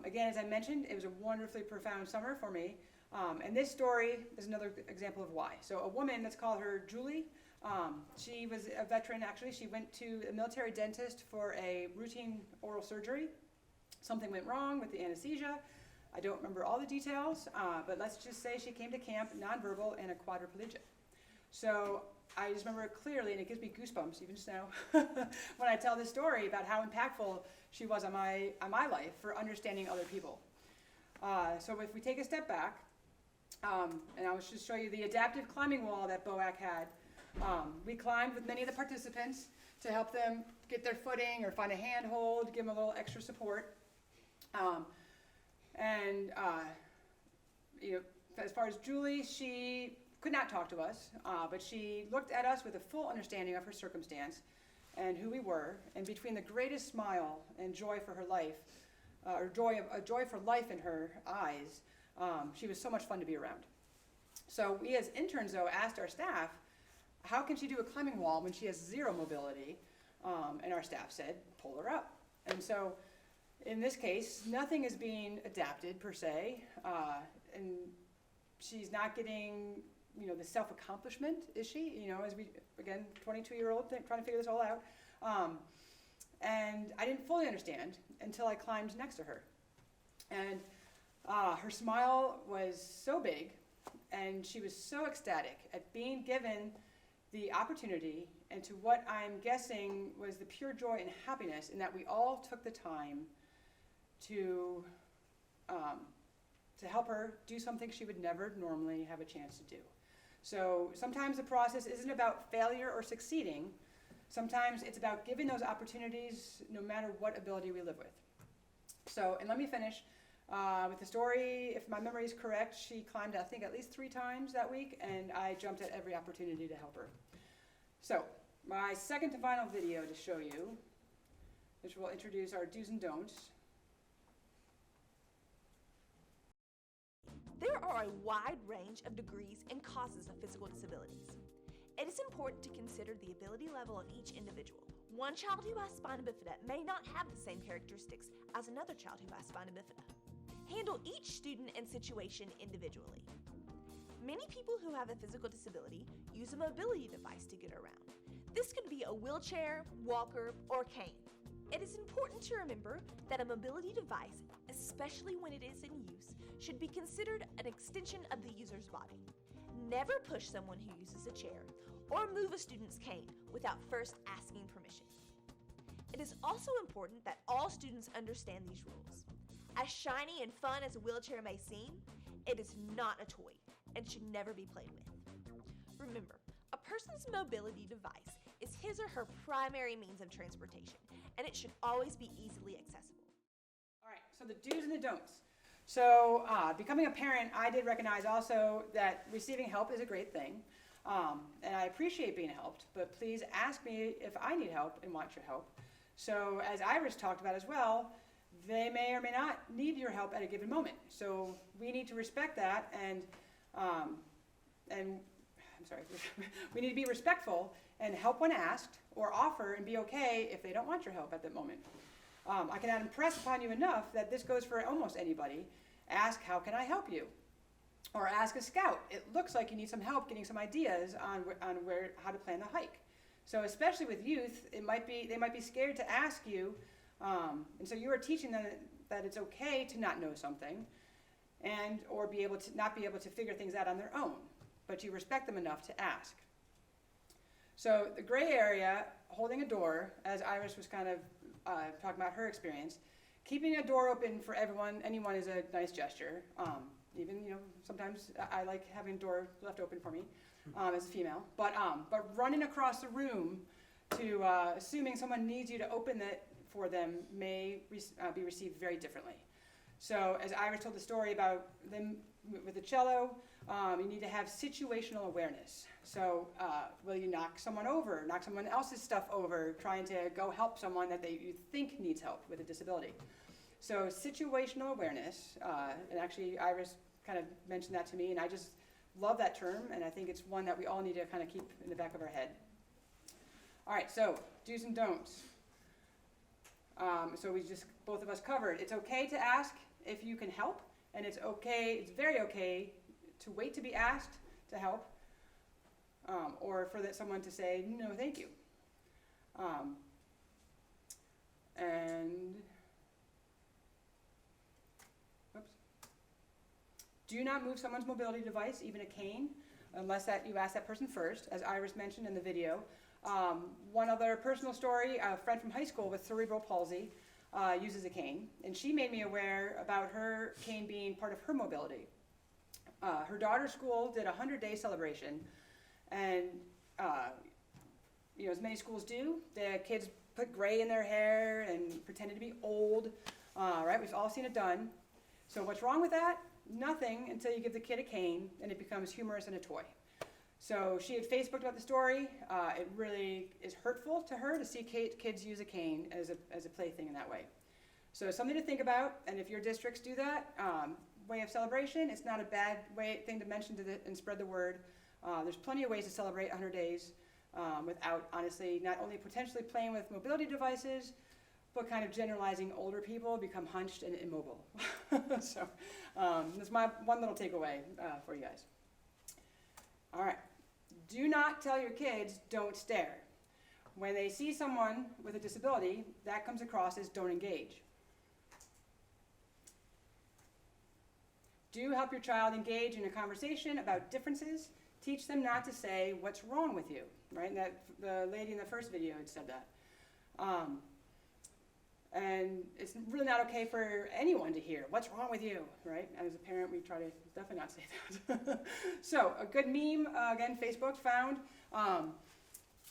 Again, as I mentioned, it was a wonderfully profound summer for me. And this story is another example of why. So a woman, let's call her Julie. She was a veteran, actually. She went to a military dentist for a routine oral surgery. Something went wrong with the anesthesia. I don't remember all the details, but let's just say she came to camp nonverbal and a quadriplegic. So I just remember it clearly, and it gives me goosebumps even just now when I tell this story about how impactful she was on my life for understanding other people. So if we take a step back, and I'll just show you the adaptive climbing wall that BOEC had. We climbed with many of the participants to help them get their footing or find a handhold, give them a little extra support. You know, as far as Julie, she could not talk to us, but she looked at us with a full understanding of her circumstance. and who we were, and between the greatest smile and joy for her life, joy for life in her eyes, she was so much fun to be around. So we as interns, though, asked our staff, how can she do a climbing wall when she has zero mobility? And our staff said, pull her up. And so in this case, nothing is being adapted per se, and she's not getting, the self-accomplishment, is she? As we, again, 22-year-old trying to figure this all out. And I didn't fully understand until I climbed next to her. And her smile was so big, and she was so ecstatic at being given the opportunity and to what I'm guessing was the pure joy and happiness in that we all took the time to help her do something she would never normally have a chance to do. So sometimes the process isn't about failure or succeeding. Sometimes it's about giving those opportunities no matter what ability we live with. So, and let me finish with the story. If my memory is correct, she climbed, I think, at least 3 times that week, and I jumped at every opportunity to help her. So, my second to final video to show you, which will introduce our do's and don'ts. There are a wide range of degrees and causes of physical disabilities. It is important to consider the ability level of each individual. One child who has spina bifida may not have the same characteristics as another child who has spina bifida. Handle each student and situation individually. Many people who have a physical disability use a mobility device to get around. This could be a wheelchair, walker, or cane. It is important to remember that a mobility device, especially when it is in use, should be considered an extension of the user's body. Never push someone who uses a chair or move a student's cane without first asking permission. It is also important that all students understand these rules. As shiny and fun as a wheelchair may seem, it is not a toy and should never be played with. Remember, a person's mobility device is his or her primary means of transportation, and it should always be easily accessible. All right, so the do's and the don'ts. So becoming a parent, I did recognize also that receiving help is a great thing, and I appreciate being helped, but please ask me if I need help and want your help. So as Iris talked about as well, they may or may not need your help at a given moment. So we need to respect that, and I'm sorry, we need to be respectful and help when asked, or offer and be okay if they don't want your help at that moment. I cannot impress upon you enough that this goes for almost anybody. Ask, how can I help you? Or ask a scout. It looks like you need some help getting some ideas on how to plan the hike. So especially with youth, they might be scared to ask you, and so you are teaching them that it's okay to not know something, and or not be able to figure things out on their own, but you respect them enough to ask. So the gray area, holding a door, as Iris was kind of talking about her experience, keeping a door open for anyone is a nice gesture. Even, sometimes I like having a door left open for me as a female. But running across the room to assuming someone needs you to open it for them may be received very differently. So as Iris told the story about them with the cello, you need to have situational awareness. So will you knock someone else's stuff over, trying to go help someone that you think needs help with a disability? So situational awareness, and actually Iris kind of mentioned that to me, and I just love that term, and I think it's one that we all need to kind of keep in the back of our head. All right, so do's and don'ts. So both of us covered. It's okay to ask if you can help, and it's very okay to wait to be asked to help, or for someone to say, no, thank you. Do not move someone's mobility device, even a cane, unless you ask that person first, as Iris mentioned in the video. One other personal story, a friend from high school with cerebral palsy uses a cane, and she made me aware about her cane being part of her mobility. Her daughter's school did a 100-day celebration, and as many schools do, the kids put gray in their hair and pretended to be old, right? We've all seen it done. So what's wrong with that? Nothing until you give the kid a cane and it becomes humorous and a toy. So she had Facebooked about the story. It really is hurtful to her to see kids use a cane as a plaything in that way. So something to think about, and if your districts do that way of celebration, it's not a bad thing to mention and spread the word. There's plenty of ways to celebrate 100 days without, honestly, not only potentially playing with mobility devices, but kind of generalizing older people become hunched and immobile. So that's my one little takeaway for you guys. All right. Do not tell your kids, don't stare. When they see someone with a disability, that comes across as don't engage. Do help your child engage in a conversation about differences. Teach them not to say, what's wrong with you, right? And that, the lady in the first video had said that. And it's really not okay for anyone to hear, what's wrong with you, right? And as a parent, we try to definitely not say that. So a good meme, again, Facebook found,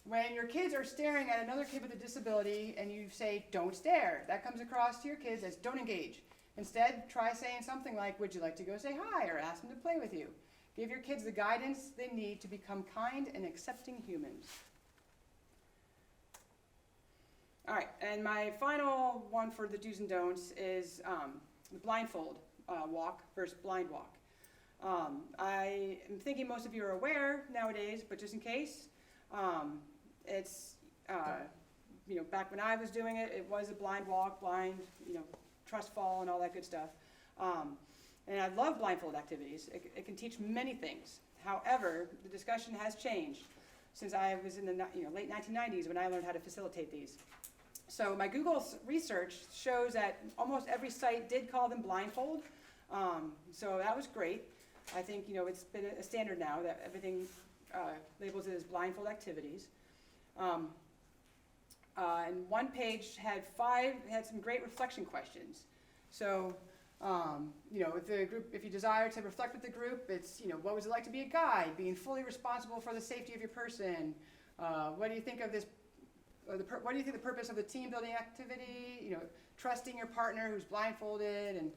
when your kids are staring at another kid with a disability and you say, don't stare, that comes across to your kids as don't engage. Instead, try saying something like, would you like to go say hi, or ask them to play with you. Give your kids the guidance they need to become kind and accepting humans. All right, and my final one for the do's and don'ts is the blindfold walk versus blind walk. I am thinking most of you are aware nowadays, but just in case, it's, back when I was doing it, it was a blind walk, trust fall and all that good stuff. And I love blindfold activities. It can teach many things. However, the discussion has changed since I was in the late 1990s when I learned how to facilitate these. So my Google research shows that almost every site did call them blindfold. So that was great. I think it's been a standard now that everything labels it as blindfold activities. And one page had some great reflection questions. So, if you desire to reflect with the group, it's, what was it like to be a guide, being fully responsible for the safety of your person? What do you think of this? What do you think the purpose of the team building activity? Trusting your partner who's blindfolded, and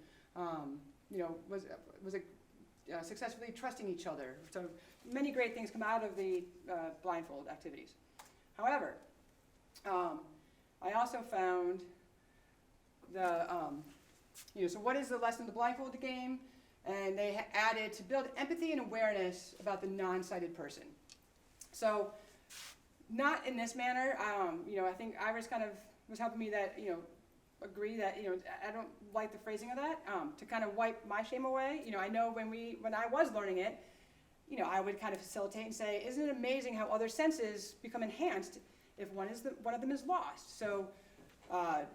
was it successfully trusting each other? So many great things come out of the blindfold activities. However, I also found so what is the lesson of the blindfolded game? And they added to build empathy and awareness about the non-sighted person. So not in this manner. I think Iris kind of was helping me that, agree that, I don't like the phrasing of that, to kind of wipe my shame away. I know when I was learning it, I would kind of facilitate and say, isn't it amazing how other senses become enhanced if one of them is lost? So, can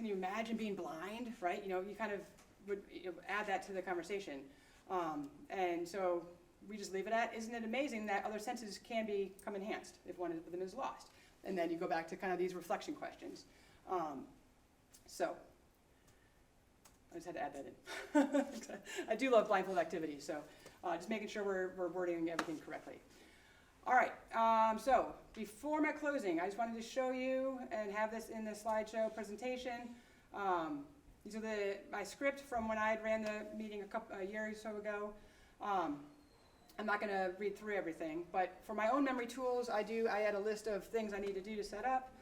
you imagine being blind, right? You kind of would add that to the conversation. And so we just leave it at, isn't it amazing that other senses can become enhanced if one of them is lost? And then you go back to kind of these reflection questions. So I just had to add that in. I do love blindfold activities, so just making sure we're wording everything correctly. All right, so before my closing, I just wanted to show you and have this in the slideshow presentation. These are my script from when I had ran the meeting a year or so ago. I'm not going to read through everything, but for my own memory tools, I had a list of things I need to do to set up.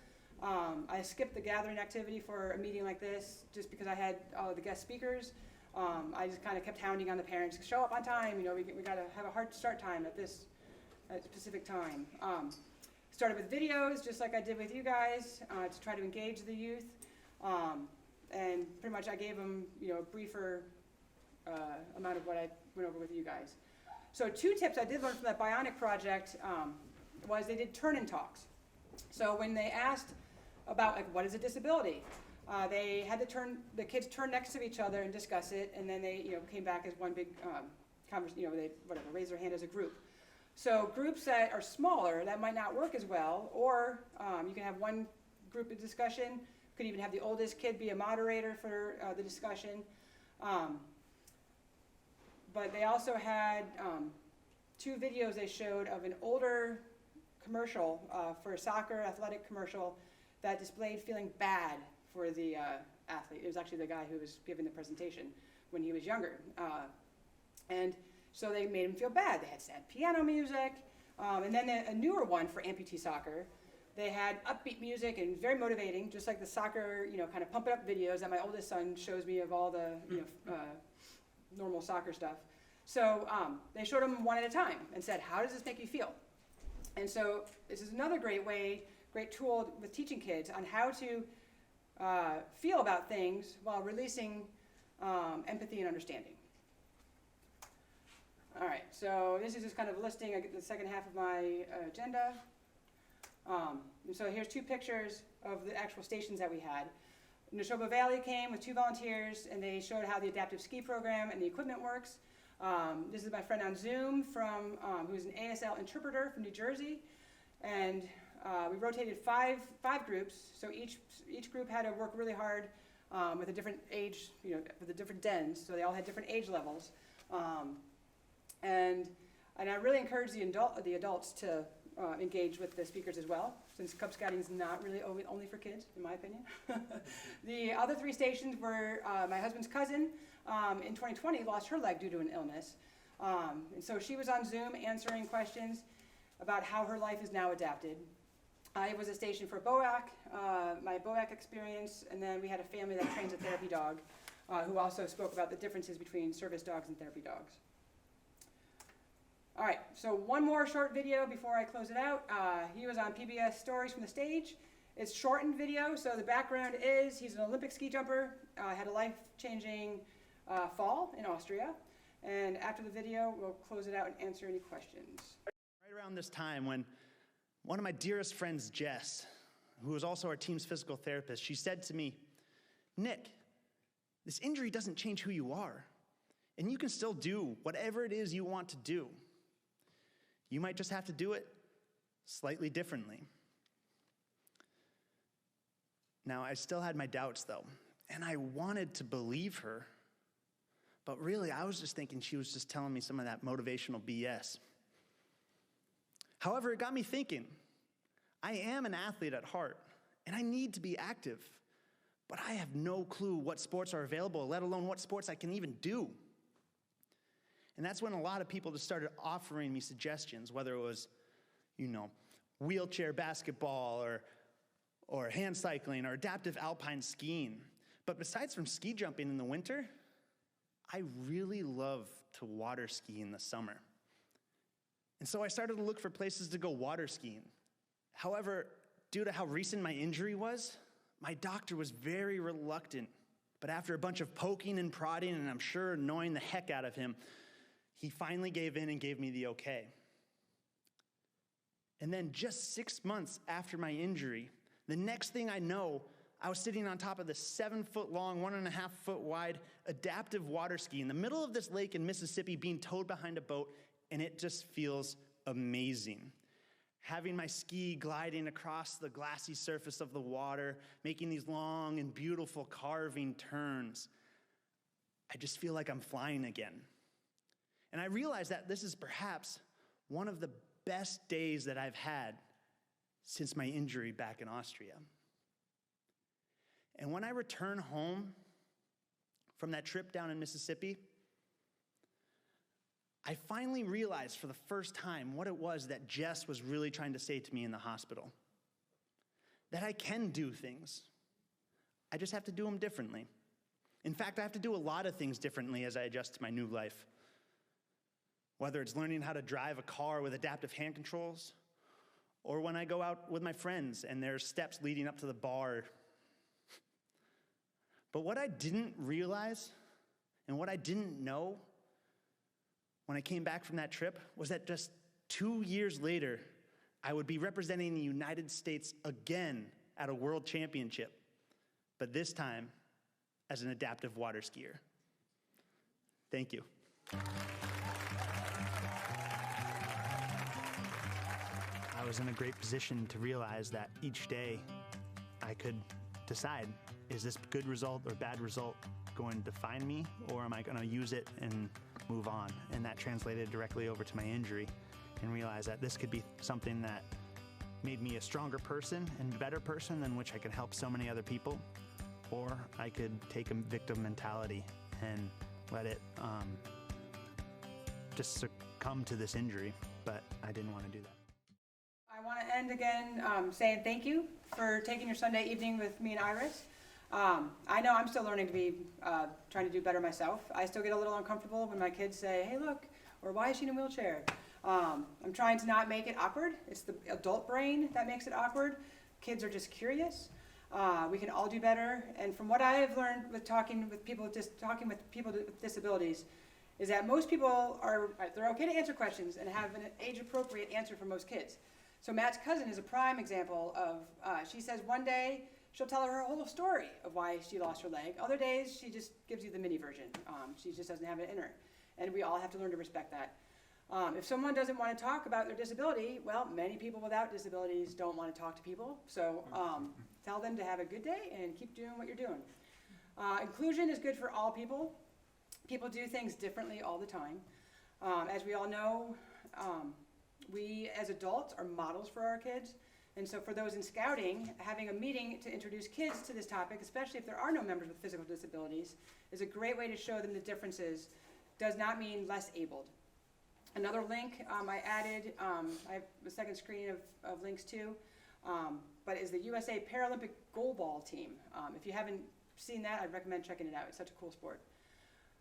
I skipped the gathering activity for a meeting like this just because I had all of the guest speakers. I just kind of kept hounding on the parents, show up on time, we got to have a hard start time at a specific time. Started with videos, just like I did with you guys, to try to engage the youth. And pretty much I gave them, a briefer amount of what I went over with you guys. So 2 tips I did learn from that Bionic project was they did turn-in talks. So when they asked about what is a disability, they had the kids turn next to each other and discuss it, and then they came back as one big conversation. They raise their hand as a group. So groups that are smaller, that might not work as well, or you can have one group of discussion. You could even have the oldest kid be a moderator for the discussion. But they also had 2 videos they showed of an older commercial for a soccer athletic commercial that displayed feeling bad for the athlete. It was actually the guy who was giving the presentation when he was younger. And So they made them feel bad. They had sad piano music. And then a newer one for amputee soccer. They had upbeat music and very motivating, just like the soccer, kind of pump it up videos that my oldest son shows me of all the, normal soccer stuff. So they showed them one at a time and said, how does this make you feel? And so this is another great tool with teaching kids on how to feel about things while releasing empathy and understanding. All right, so this is just kind of listing the second half of my agenda. And so here's 2 pictures of the actual stations that we had. Neshoba Valley came with 2 volunteers, and they showed how the adaptive ski program and the equipment works. This is my friend on Zoom who's an ASL interpreter from New Jersey, and we rotated five groups. So each group had to work really hard with a different age, with the different dens. So they all had different age levels, and I really encourage the adults to engage with the speakers as well, since Cub Scouting is not really only for kids, in my opinion. The other 3 stations were my husband's cousin in 2020 lost her leg due to an illness. And so she was on Zoom answering questions about how her life is now adapted. I was a station for BOEC, my BOEC experience, and then we had a family that trains a therapy dog who also spoke about the differences between service dogs and therapy dogs. All right, so one more short video before I close it out. He was on PBS Stories from the Stage. It's shortened video, so the background is he's an Olympic ski jumper, had a life-changing fall in Austria. And after the video, we'll close it out and answer any questions. Right around this time when one of my dearest friends, Jess, who was also our team's physical therapist, she said to me, "Nick, this injury doesn't change who you are, and you can still do whatever it is you want to do. You might just have to do it slightly differently." Now, I still had my doubts, though, and I wanted to believe her, but really, I was just thinking she was just telling me some of that motivational BS. However, it got me thinking. I am an athlete at heart, and I need to be active, but I have no clue what sports are available, let alone what sports I can even do. And that's when a lot of people just started offering me suggestions, whether it was, wheelchair basketball or hand cycling or adaptive alpine skiing. But besides from ski jumping in the winter, I really love to water ski in the summer. And so I started to look for places to go water skiing. However, due to how recent my injury was, my doctor was very reluctant. But after a bunch of poking and prodding, and I'm sure annoying the heck out of him, he finally gave in and gave me the okay. And then just 6 months after my injury, the next thing I know, I was sitting on top of this 7-foot-long, 1.5-foot-wide adaptive water ski in the middle of this lake in Mississippi being towed behind a boat, and it just feels amazing. Having my ski gliding across the glassy surface of the water, making these long and beautiful carving turns, I just feel like I'm flying again. And I realize that this is perhaps one of the best days that I've had since my injury back in Austria. And when I return home from that trip down in Mississippi, I finally realized for the first time what it was that Jess was really trying to say to me in the hospital. That I can do things. I just have to do them differently. In fact, I have to do a lot of things differently as I adjust to my new life. Whether it's learning how to drive a car with adaptive hand controls, or when I go out with my friends and there's steps leading up to the bar. But what I didn't realize and what I didn't know when I came back from that trip was that just 2 years later, I would be representing the United States again at a world championship, but this time as an adaptive water skier. Thank you. I was in a great position to realize that each day I could decide, is this good result or bad result going to define me, or am I going to use it and move on? And that translated directly over to my injury, and realized that this could be something that made me a stronger person and a better person than which I could help so many other people, or I could take a victim mentality and let it to succumb to this injury, but I didn't want to do that. I want to end again saying thank you for taking your Sunday evening with me and Iris. I know I'm still learning to be, trying to do better myself. I still get a little uncomfortable when my kids say, hey, look, or why is she in a wheelchair? I'm trying to not make it awkward. It's the adult brain that makes it awkward. Kids are just curious. We can all do better. And from what I have learned with talking with people with disabilities, is that most people they're okay to answer questions and have an age-appropriate answer for most kids. So Matt's cousin is a prime example of, she says one day she'll tell her whole story of why she lost her leg. Other days she just gives you the mini version. She just doesn't have it in her. And we all have to learn to respect that. If someone doesn't want to talk about their disability, well, many people without disabilities don't want to talk to people. So tell them to have a good day and keep doing what you're doing. Inclusion is good for all people. People do things differently all the time. As we all know, we as adults are models for our kids. And so for those in scouting, having a meeting to introduce kids to this topic, especially if there are no members with physical disabilities, is a great way to show them the differences. Does not mean less abled. Another link I added, I have the second screen of links too, but is the USA Paralympic goalball team. If you haven't seen that, I'd recommend checking it out. It's such a cool sport.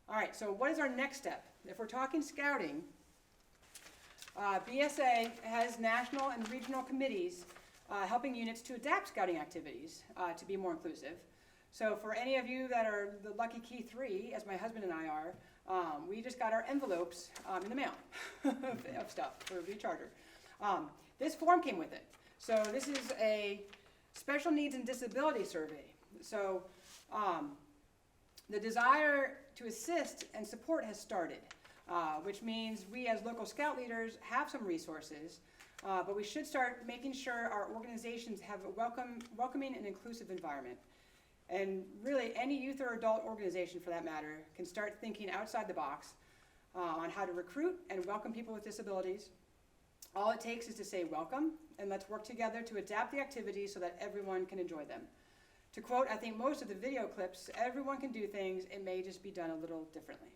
All right, so what is our next step? If we're talking scouting, BSA has national and regional committees helping units to adapt scouting activities to be more inclusive. So for any of you that are the lucky key 3, as my husband and I are, we just got our envelopes in the mail of stuff for recharger. This form came with it. So this is a special needs and disability survey. So the desire to assist and support has started, which means we as local scout leaders have some resources, but we should start making sure our organizations have a welcoming and inclusive environment. And really, any youth or adult organization, for that matter, can start thinking outside the box on how to recruit and welcome people with disabilities. All it takes is to say welcome, and let's work together to adapt the activities so that everyone can enjoy them. To quote, I think most of the video clips, everyone can do things, it may just be done a little differently.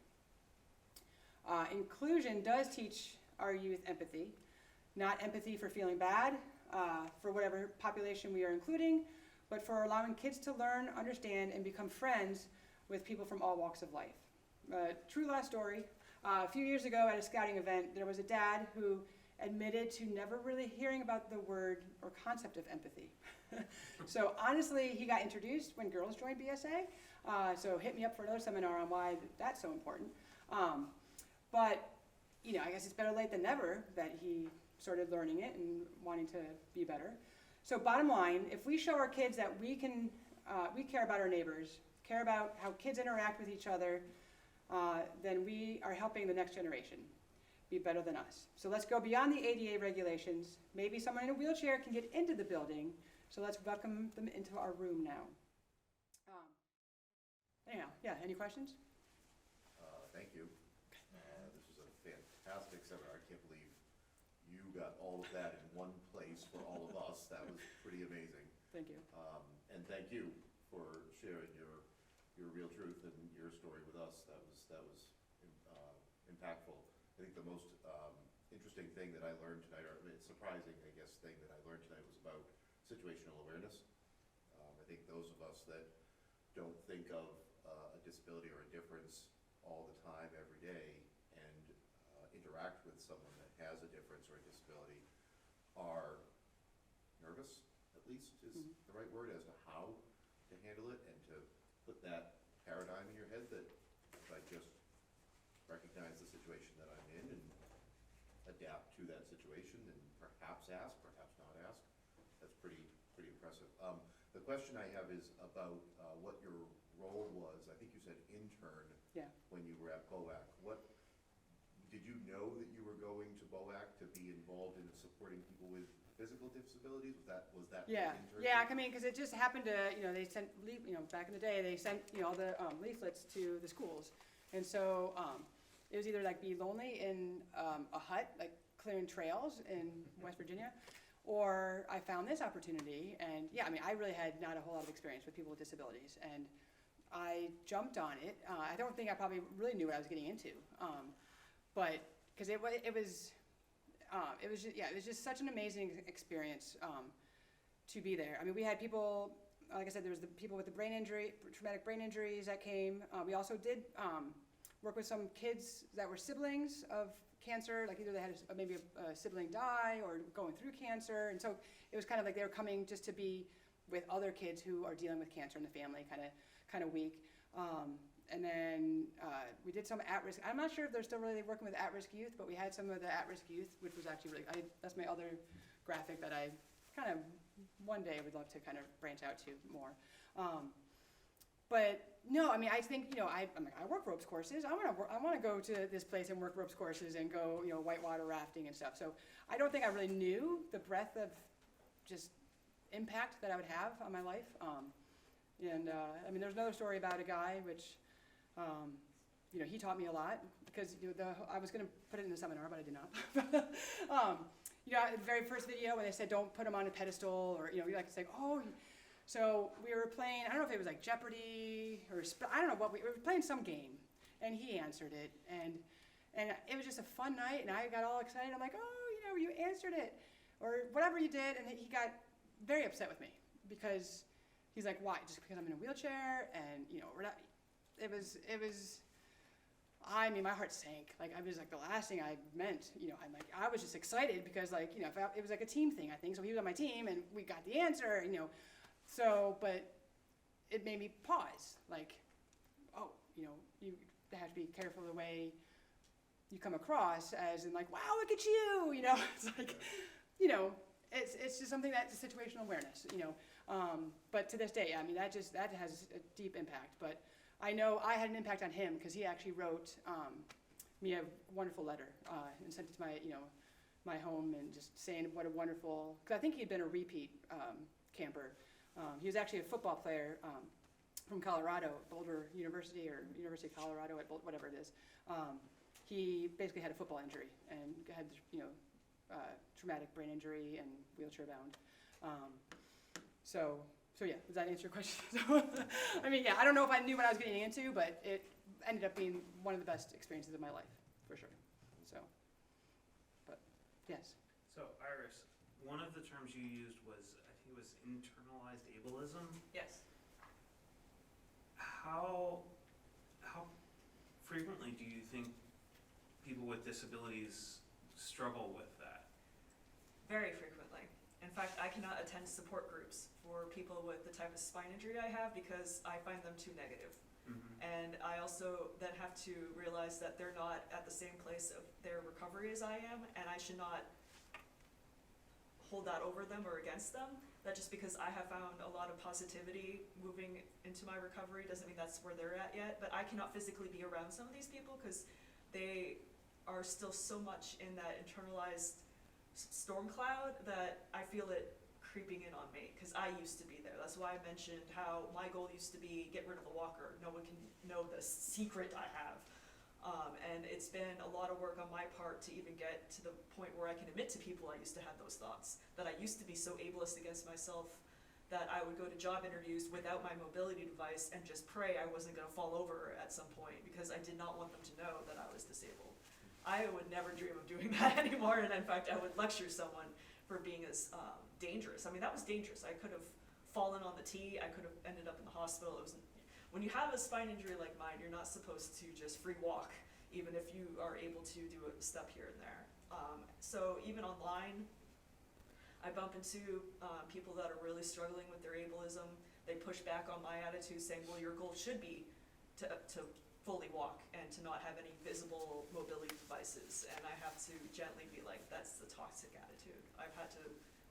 Inclusion does teach our youth empathy, not empathy for feeling bad for whatever population we are including, but for allowing kids to learn, understand, and become friends with people from all walks of life. True last story. A few years ago at a scouting event, there was a dad who admitted to never really hearing about the word or concept of empathy. So honestly, he got introduced when girls joined BSA, so hit me up for another seminar on why that's so important. But you know, I guess it's better late than never that he started learning it and wanting to be better. So bottom line, if we show our kids that we care about our neighbors, care about how kids interact with each other, then we are helping the next generation be better than us. So let's go beyond the ADA regulations. Maybe someone in a wheelchair can get into the building, so let's welcome them into our room now. Anyhow, yeah, any questions? Thank you. This was a fantastic seminar. I can't believe you got all of that in one place for all of us. That was pretty amazing. Thank you. And thank you for sharing your real truth and your story with us. That was impactful. I think the most interesting thing that I learned tonight, or surprising, I guess, thing that I learned tonight was about situational awareness. I think those of us that don't think of a disability or a difference all the time, every day, and interact with someone that has a difference or a disability are nervous, at least is the right word, as to how to handle it and to put that paradigm in your head that if I just recognize the situation that I'm in and adapt to that situation and perhaps ask, perhaps not ask, that's pretty impressive. The question I have is about what your role was. I think you said intern when you were at BOEC. Did you know that you were going to BOEC to be involved in supporting people with physical disabilities? Was that Yeah, internship? yeah. I mean, because it just happened to, they sent, back in the day, they sent, all the leaflets to the schools, and so it was either like be lonely in a hut, like clearing trails in West Virginia, or I found this opportunity, and yeah, I mean, I really had not a whole lot of experience with people with disabilities, and I jumped on it. I don't think I probably really knew what I was getting into, but because it was just such an amazing experience to be there. I mean, we had people, like I said, there was the people with the traumatic brain injuries that came. We also did work with some kids that were siblings of cancer, like either they had maybe a sibling die or going through cancer, and so it was kind of like they were coming just to be with other kids who are dealing with cancer in the family, kind of week. And then we did some at-risk. I'm not sure if they're still really working with at-risk youth, but we had some of the at-risk youth, which was actually really. That's my other graphic that I kind of one day would love to kind of branch out to more. But no, I mean, I think, I work ropes courses. I want to go to this place and work ropes courses and go, whitewater rafting and stuff. So I don't think I really knew the breadth of just impact that I would have on my life. I mean, there's another story about a guy which, he taught me a lot because I was going to put it in the seminar, but I did not. The very first video when they said don't put him on a pedestal, or you like to say, oh. So we were playing, I don't know if it was like Jeopardy or I don't know what we were playing, some game, and he answered it, and it was just a fun night, and I got all excited. I'm like, oh, you answered it, or whatever you did, and he got very upset with me because he's like, why? Just because I'm in a wheelchair, and we're not. It was. I mean, my heart sank. Like, I was like, the last thing I meant, I was just excited because, like, it was like a team thing, I think. So he was on my team, and we got the answer, So, but it made me pause. Like, oh, you have to be careful the way you come across, as in like, wow, look at you, It's like, it's just something that's a situational awareness, But to this day, I mean, that has a deep impact. But I know I had an impact on him because he actually wrote me a wonderful letter and sent it to my home, and just saying what a wonderful, because I think he'd been a repeat camper. He was actually a football player from Colorado, Boulder University or University of Colorado, whatever it is. He basically had a football injury and had traumatic brain injury and wheelchair bound. So yeah, does that answer your question? I mean, yeah, I don't know if I knew what I was getting into, but it ended up being one of the best experiences of my life, for sure. So, but yes. So Iris, one of the terms you used was, I think it was internalized ableism. Yes. How frequently do you think people with disabilities struggle with that? Very frequently. In fact, I cannot attend support groups for people with the type of spine injury I have because I find them too negative. Mm-hmm. And I also then have to realize that they're not at the same place of their recovery as I am, and I should not hold that over them or against them. That just because I have found a lot of positivity moving into my recovery doesn't mean that's where they're at yet. But I cannot physically be around some of these people because they are still so much in that internalized storm cloud that I feel it creeping in on me, because I used to be there. That's why I mentioned how my goal used to be get rid of the walker. No one can know the secret I have. And it's been a lot of work on my part to even get to the point where I can admit to people I used to have those thoughts, that I used to be so ableist against myself that I would go to job interviews without my mobility device and just pray I wasn't going to fall over at some point, because I did not want them to know that I was disabled. I would never dream of doing that anymore, and in fact I would lecture someone for being as dangerous. I mean, that was dangerous. I could have fallen on the tee, I could have ended up in the hospital. It was, when you have a spine injury like mine, you're not supposed to just free walk, even if you are able to do a step here and there. So even online, I bump into people that are really struggling with their ableism. They push back on my attitude, saying, well, your goal should be to fully walk and to not have any visible mobility devices. And I have to gently be like, that's the toxic attitude. I've had to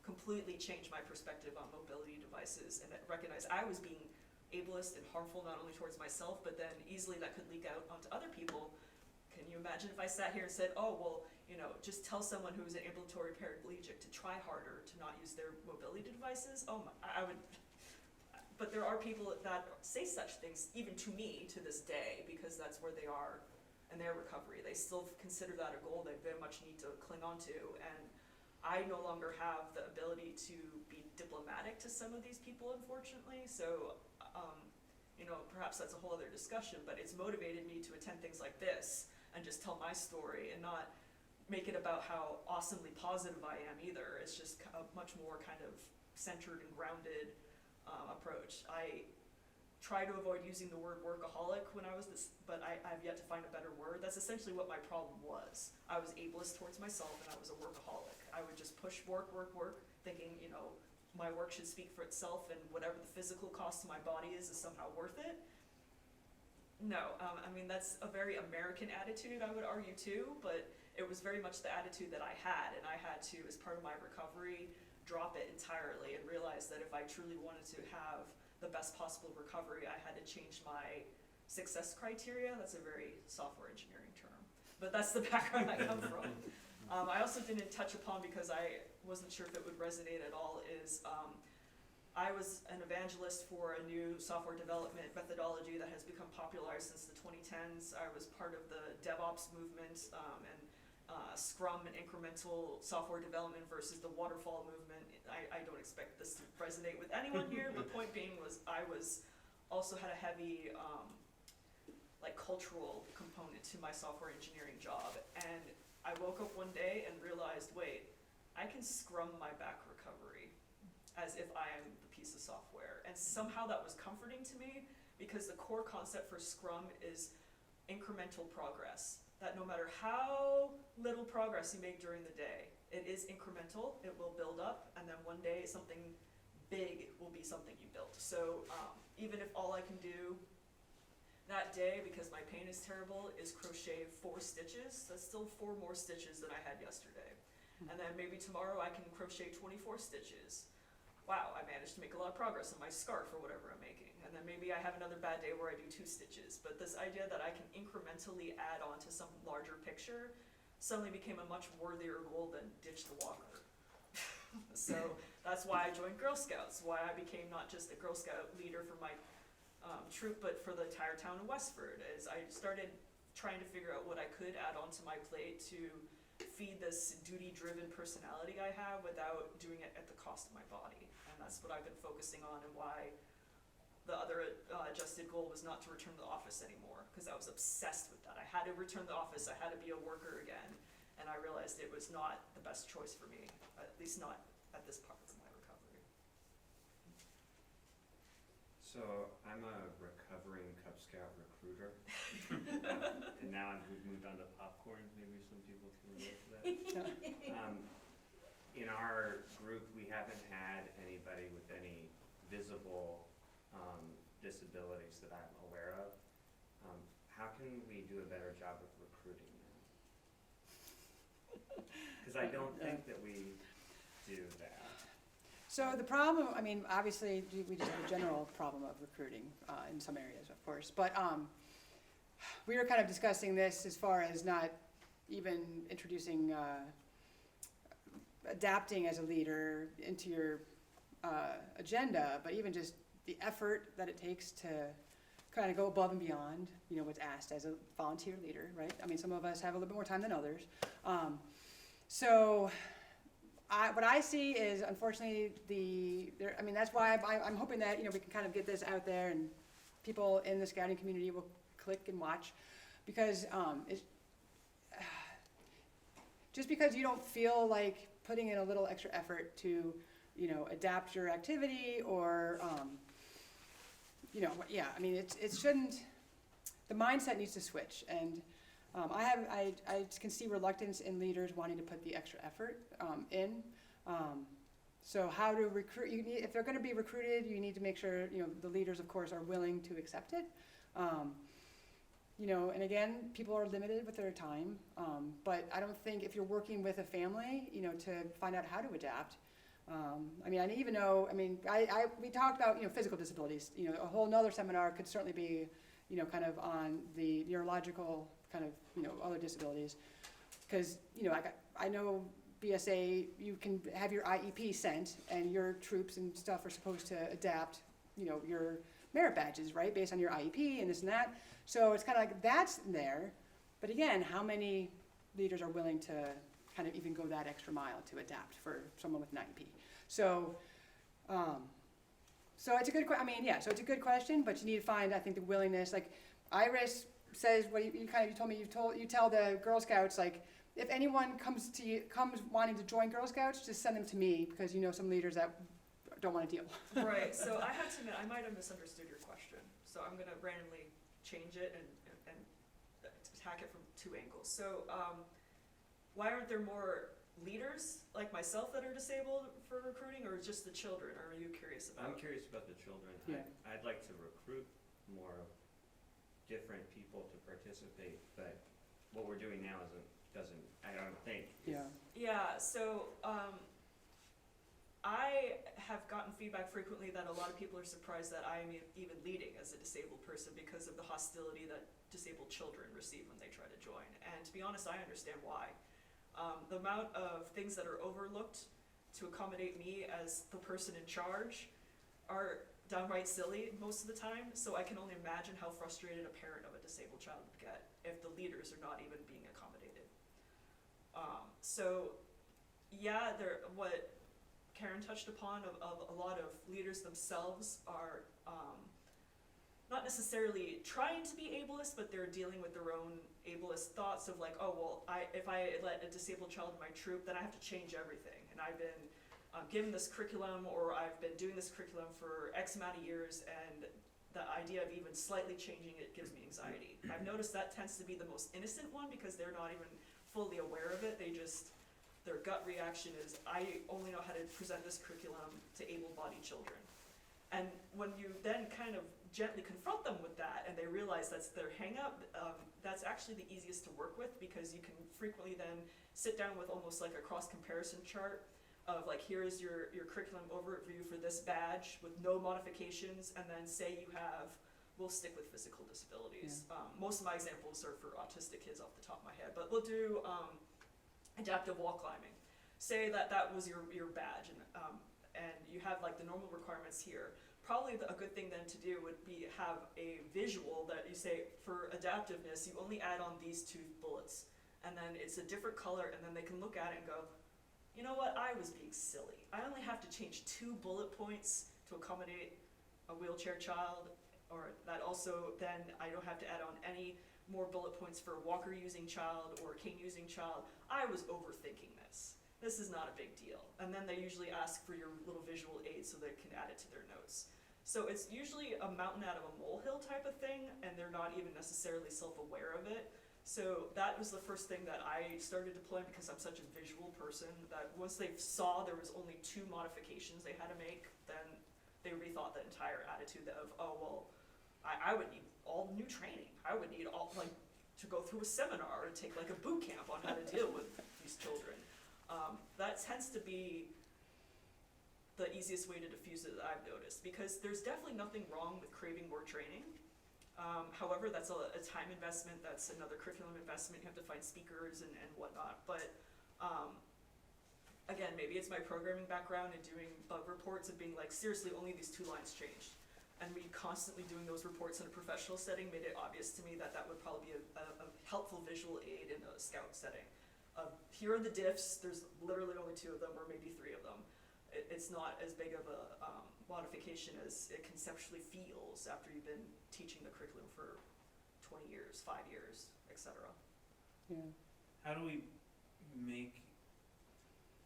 completely change my perspective on mobility devices and recognize I was being ableist and harmful not only towards myself, but then easily that could leak out onto other people. Can you imagine if I sat here and said, oh, well, just tell someone who's an ambulatory paraplegic to try harder to not use their mobility devices? Oh, I would. But there are people that say such things, even to me, to this day, because that's where they are in their recovery. They still consider that a goal they very much need to cling on to. And I no longer have the ability to be diplomatic to some of these people, unfortunately. So, perhaps that's a whole other discussion, but it's motivated me to attend things like this and just tell my story and not make it about how awesomely positive I am either. It's just a much more kind of centered and grounded approach. I try to avoid using the word workaholic when I was this, but I've yet to find a better word. That's essentially what my problem was. I was ableist towards myself and I was a workaholic. I would just push work, thinking, you know, my work should speak for itself and whatever the physical cost to my body is somehow worth it. No, I mean, that's a very American attitude, I would argue too, but it was very much the attitude that I had, and I had to, as part of my recovery, drop it entirely and realize that if I truly wanted to have the best possible recovery, I had to change my success criteria. That's a very software engineering term, but that's the background I come from. I also didn't touch upon, because I wasn't sure if it would resonate at all, is I was an evangelist for a new software development methodology that has become popularized since the 2010s. I was part of the DevOps movement and Scrum and incremental software development versus the waterfall movement. I don't expect this to resonate with anyone here, but point being was I also had a heavy like cultural component to my software engineering job. And I woke up one day and realized, wait, I can Scrum my back recovery as if I am the piece of software. And somehow that was comforting to me, because the core concept for Scrum is incremental progress. That no matter how little progress you make during the day, it is incremental, it will build up, and then one day something big will be something you built. So even if all I can do that day, because my pain is terrible, is crochet 4 stitches, that's still 4 more stitches than I had yesterday. And then maybe tomorrow I can crochet 24 stitches. Wow, I managed to make a lot of progress on my scarf or whatever I'm making. And then maybe I have another bad day where I do 2 stitches. But this idea that I can incrementally add on to some larger picture suddenly became a much worthier goal than ditch the walker. So that's why I joined Girl Scouts, why I became not just a Girl Scout leader for my troop, but for the entire town of Westford, as I started trying to figure out what I could add onto my plate to feed this duty-driven personality I have without doing it at the cost of my body. And that's what I've been focusing on, and why the other adjusted goal was not to return to the office anymore, because I was obsessed with that. I had to return to the office, I had to be a worker again, and I realized it was not the best choice for me, at least not at this part of my recovery. So I'm a recovering Cub Scout recruiter, and now we've moved on to popcorn. Maybe some people can relate to that. In our group, we haven't had anybody with any visible disabilities that I'm aware of. How can we do a better job of recruiting them? Because I don't think that we do that. So the problem, I mean, obviously, we just have a general problem of recruiting in some areas, of course. But we were kind of discussing this as far as not even introducing adapting as a leader into your agenda, but even just the effort that it takes to kind of go above and beyond, you know, what's asked as a volunteer leader, right? I mean, some of us have a little bit more time than others. What I see is, unfortunately, I mean, that's why I'm hoping that, you know, we can kind of get this out there and people in the scouting community will click and watch, because just because you don't feel like putting in a little extra effort to, you know, adapt your activity or, you know, yeah, I mean, it shouldn't, the mindset needs to switch. And I can see reluctance in leaders wanting to put the extra effort in. So how to recruit, if they're going to be recruited, you need to make sure, you know, the leaders, of course, are willing to accept it. You know, and again, people are limited with their time, but I don't think if you're working with a family, you know, to find out how to adapt. I mean, I even know, I mean, we talked about, you know, physical disabilities. You know, a whole nother seminar could certainly be, you know, kind of on the neurological kind of, you know, other disabilities. Because, you know, I know BSA, you can have your IEP sent, and your troops and stuff are supposed to adapt, you know, your merit badges, right, based on your IEP and this and that. So it's kind of like that's there, but again, how many leaders are willing to kind of even go that extra mile to adapt for someone with an IEP? So, so it's a good, I mean, yeah, so it's a good question, but you need to find, I think, the willingness. Like Iris says, what you told me, you tell the Girl Scouts, like, if anyone comes wanting to join Girl Scouts, just send them to me, because you know some leaders that don't want to deal. Right, so I have to admit, I might have misunderstood your question. So I'm gonna randomly change it and attack it from two angles. So, why aren't there more leaders like myself that are disabled for recruiting, or just the children? Or are you curious about? I'm curious about the children. Yeah. I'd like to recruit more different people to participate, but what we're doing now doesn't, I don't think. Yeah, so, I have gotten feedback frequently that a lot of people are surprised that I am even leading as a disabled person because of the hostility that disabled children receive when they try to join. And to be honest, I understand why. The amount of things that are overlooked to accommodate me as the person in charge are downright silly most of the time, so I can only imagine how frustrated a parent of a disabled child would get if the leaders are not even being accommodated. So yeah, what Karyn touched upon of a lot of leaders themselves are not necessarily trying to be ableist, but they're dealing with their own ableist thoughts of like, oh, well, if I let a disabled child in my troop, then I have to change everything. And I've been given this curriculum, or I've been doing this curriculum for X amount of years, and the idea of even slightly changing it gives me anxiety. I've noticed that tends to be the most innocent one because they're not even fully aware of it. Their gut reaction is, I only know how to present this curriculum to able-bodied children. And when you then kind of gently confront them with that and they realize that's their hang-up, that's actually the easiest to work with, because you can frequently then sit down with almost like a cross-comparison chart of like, here is your curriculum overview for this badge with no modifications, and then say you have, we'll stick with physical disabilities. Most of my examples are for autistic kids off the top of my head, but we'll do adaptive wall climbing. Say that was your badge, and you have like the normal requirements here. Probably a good thing then to do would be have a visual that you say, for adaptiveness, you only add on these 2 bullets, and then it's a different color, and then they can look at it and go, you know what, I was being silly. I only have to change 2 bullet points to accommodate a wheelchair child, or that also then I don't have to add on any more bullet points for a walker using child or a cane using child. I was overthinking this. This is not a big deal. And then they usually ask for your little visual aid so they can add it to their notes. So it's usually a mountain out of a molehill type of thing, and they're not even necessarily self-aware of it. So that was the first thing that I started deploying, because I'm such a visual person, that once they saw there was only 2 modifications they had to make, then they rethought the entire attitude of, oh, well, I would need all new training. I would need to go through a seminar or take like a boot camp on how to deal with these children. That tends to be the easiest way to diffuse it that I've noticed, because there's definitely nothing wrong with craving more training. However, that's a time investment, that's another curriculum investment, you have to find speakers and whatnot. But again, maybe it's my programming background and doing bug reports and being like, seriously, only these 2 lines changed. And me constantly doing those reports in a professional setting made it obvious to me that that would probably be a helpful visual aid in a scout setting. Here are the diffs, there's literally only 2 of them, or maybe 3 of them. It's not as big of a modification as it conceptually feels after you've been teaching the curriculum for 20 years, 5 years, etc. Yeah. How do we make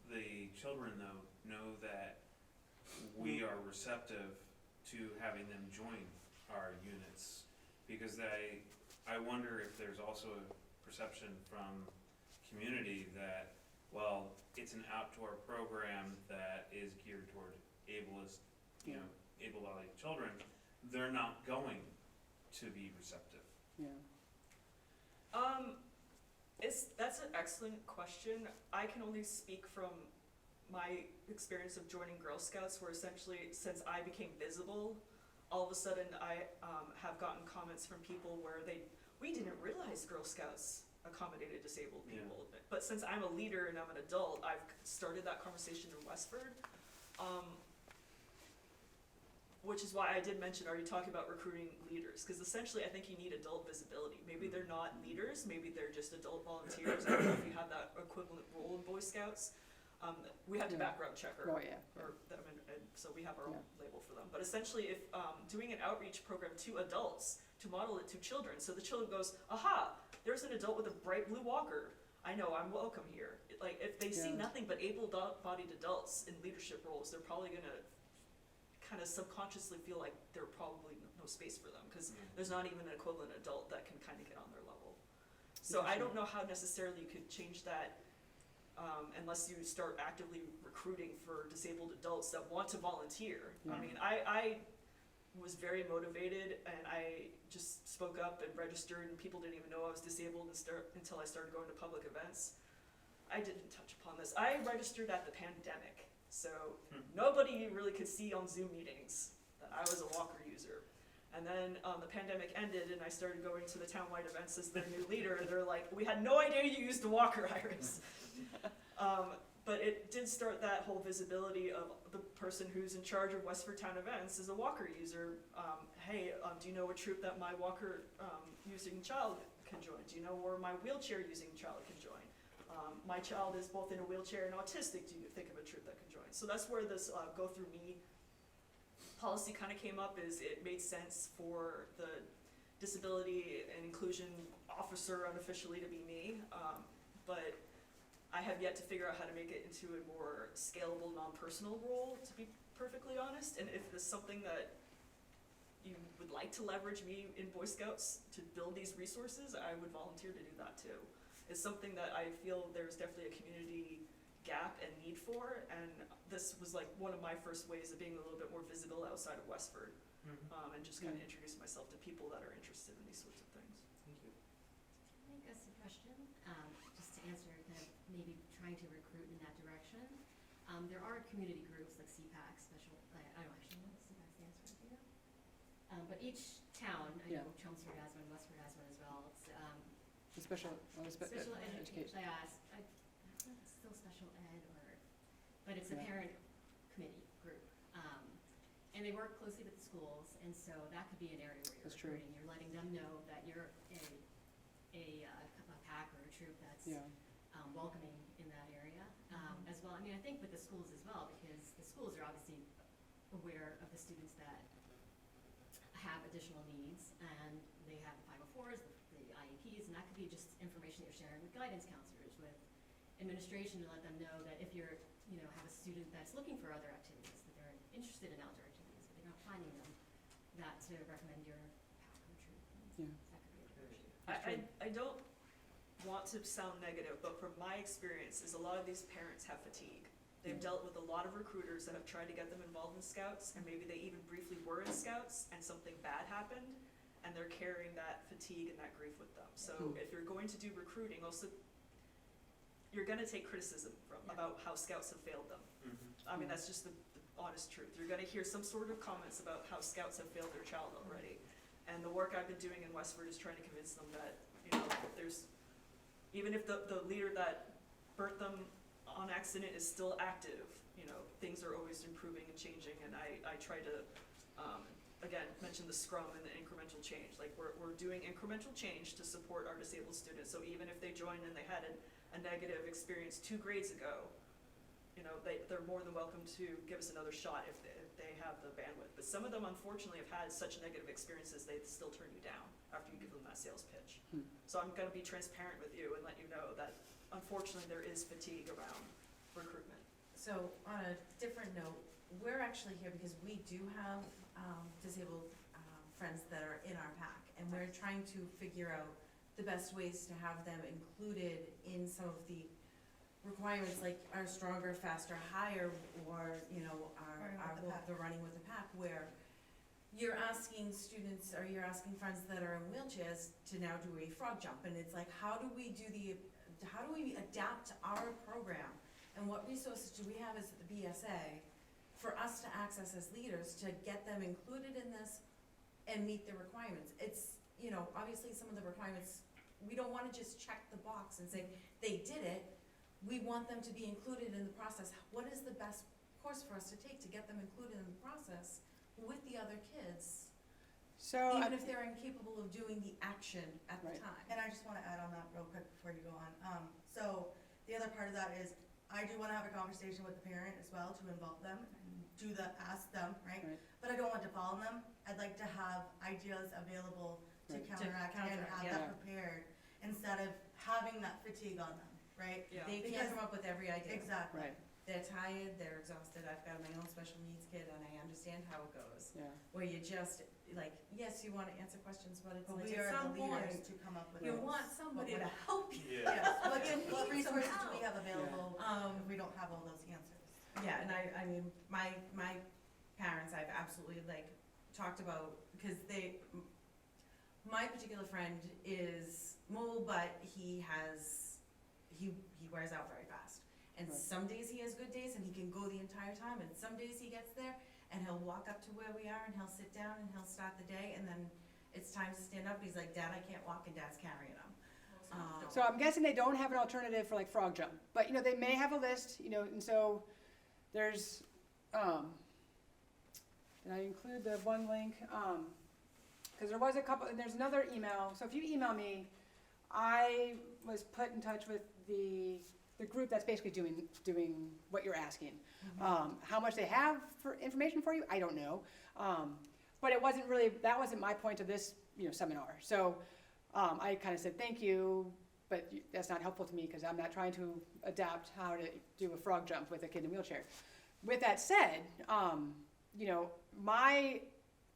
the children, though, know that we are receptive to having them join our units? Because I wonder if there's also a perception from community that, well, it's an outdoor program that is geared toward able-bodied children. They're not going to be receptive. Yeah. That's an excellent question. I can only speak from my experience of joining Girl Scouts, where essentially, since I became visible, all of a sudden I have gotten comments from people where we didn't realize Girl Scouts accommodated disabled people. Yeah. But since I'm a leader and I'm an adult, I've started that conversation in Westford. Which is why I did mention, are you talking about recruiting leaders? Because essentially I think you need adult visibility. Maybe they're not leaders, maybe they're just adult volunteers. I don't know if you have that equivalent role in Boy Scouts. We have to background check her, or them, and so we have our own label for them. But essentially, if doing an outreach program to adults, to model it to children, so the children goes, aha, there's an adult with a bright blue walker. I know I'm welcome here. Like, if they see Yeah. nothing but able-bodied adults in leadership roles, they're probably gonna kind of subconsciously feel like there's probably no space for them, because there's not even an equivalent adult that can kind of get on their level. So I don't know how necessarily you could change that unless you start actively recruiting for disabled adults that want to volunteer. I mean, I was very motivated, and I just spoke up and registered, and people didn't even know I was disabled until I started going to public events. I didn't touch upon this. I registered at the pandemic, so nobody really could see on Zoom meetings that I was a walker user. And then the pandemic ended, and I started going to the townwide events as their new leader, and they're like, we had no idea you used a walker, Iris. But it did start that whole visibility of the person who's in charge of Westford Town events as a walker user. Hey, do you know a troop that my walker using child can join? Do you know where my wheelchair using child can join? My child is both in a wheelchair and autistic. Do you think of a troop that can join? So that's where this Go Through Me policy kind of came up. Is it made sense for the disability and inclusion officer unofficially to be me, but I have yet to figure out how to make it into a more scalable, non-personal role, to be perfectly honest. And if there's something that you would like to leverage me in Boy Scouts to build these resources, I would volunteer to do that too. It's something that I feel there's definitely a community gap and need for, and this was like one of my first ways of being a little bit more visible outside of Westford, and just kind of introduce myself to people that are interested in these sorts of things. Thank you. Can I ask a question? Just to answer kind of maybe trying to recruit in that direction. There are community groups like CPAC, special, I don't actually know what CPAC stands for, do you know? But each town, I know Chelmsford has one, Westford has one as well. It's The special special education. Yeah, I don't know if it's still special ed but it's a parent committee group. And they work closely with the schools, and so that could be an area where you're recruiting. You're letting them know that you're a pack or a troop that's welcoming in that area as well. I mean, I think with the schools as well, because the schools are obviously aware of the students that have additional needs, and they have the 504s, the IEPs, and that could be just information that you're sharing with guidance counselors, with administration, to let them know that if you're, have a student that's looking for other activities, that they're interested in outdoor activities, but they're not finding them, that to recommend your pack or troop. That could be a direction. I don't want to sound negative, but from my experience is a lot of these parents have fatigue. They've dealt with a lot of recruiters that have tried to get them involved in Scouts, and maybe they even briefly were in Scouts and something bad happened, and they're carrying that fatigue and that grief with them. So if you're going to do recruiting, also you're going to take criticism about how Scouts have failed them. I mean, that's just the honest truth. You're going to hear some sort of comments about how Scouts have failed their child already. And the work I've been doing in Westford is trying to convince them that, there's, even if the leader that burnt them on accident is still active, things are always improving and changing. And I try to, again, mention the Scrum and the incremental change. Like, we're doing incremental change to support our disabled students. So even if they joined and they had a negative experience 2 grades ago, they're more than welcome to give us another shot if they have the bandwidth. But some of them, unfortunately, have had such negative experiences, they still turn you down after you give them that sales pitch. So I'm going to be transparent with you and let you know that, unfortunately, there is fatigue around recruitment. So on a different note, we're actually here because we do have disabled friends that are in our pack, and we're trying to figure out the best ways to have them included in some of the requirements, like our stronger, faster, higher, or the running with the pack, where you're asking students, or you're asking friends that are in wheelchairs to now do a frog jump, and it's like, how do we adapt our program, and what resources do we have as the BSA for us to access as leaders to get them included in this and meet the requirements? It's, obviously some of the requirements, we don't want to just check the box and say they did it. We want them to be included in the process. What is the best course for us to take to get them included in the process with the other kids, even if they're incapable of doing the action at the time? And I just want to add on that real quick before you go on. So the other part of that is, I do want to have a conversation with the parent as well to involve them, ask them, right? But I don't want to follow them. I'd like to have ideas available to counteract and have that prepared, instead of having that fatigue on them. right? Yeah. They can't come up with every idea. Exactly. Right. They're tired, they're exhausted. I've got my own special needs kid, and I understand how it goes. Yeah. Where you just, like, yes, you want to answer questions, but it's But like we at are some the leaders point, to come up with you those. want somebody to But help you. Yeah. Yes, what, You what need some resources do we help. have available if we don't have all those answers? Yeah, and I mean, my parents, I've absolutely like talked about, because my particular friend is mobile, but he wears out very fast. And Right. some days he has good days and he can go the entire time, and some days he gets there and he'll walk up to where we are and he'll sit down and he'll start the day, and then it's time to stand up. He's like, Dad, I can't walk, and Dad's carrying him. So I'm guessing they don't have an alternative for like frog jump, but you know, they may have a list, you know, and so there's, did I include the one link? Because there was a couple, and there's another email. So if you email me, I was put in touch with the group that's basically doing what you're asking. How much they have for information for you, I don't know. But it wasn't really, that wasn't my point of this, you know, seminar. So I kind of said, thank you, but that's not helpful to me because I'm not trying to adapt how to do a frog jump with a kid in a wheelchair. With that said, you know, my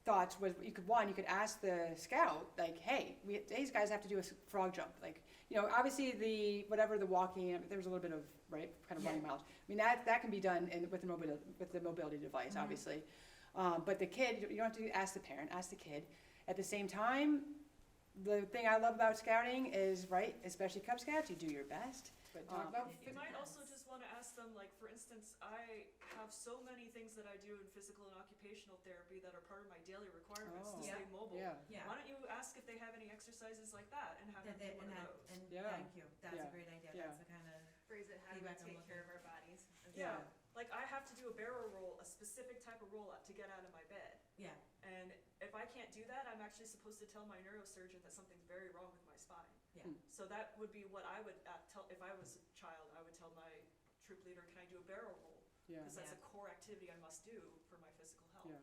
thoughts was you could ask the scout, like, hey, these guys have to do a frog jump. Like, you know, obviously the walking, there was a little bit of, right, kind of running miles. I mean, that can be done with the mobility device, obviously. But the kid, you don't have to ask the parent, ask the kid. At the same time, the thing I love about scouting is, right, especially Cub Scouts, you do your best. But talk about You might also just want to ask them, like, for instance, I have so many things that I do in physical and occupational therapy that are part of my daily requirements to stay mobile. Yeah. Why don't you ask if they have any exercises like that and have them do one of those? And Yeah. thank you. That's a great idea. Yeah. That's the kind of Phrase it, how do we feedback I'm take care looking of our bodies? Yeah, like I have to do a barrel roll, a specific type of roll up to get out of my bed. Yeah. And if I can't do that, I'm actually supposed to tell my neurosurgeon that something's very wrong with my spine. Yeah. So that would be what I would tell, if I was a child, I would tell my troop leader, can I do a barrel roll? Yeah. Because that's a core activity I must do for my physical health. Yeah.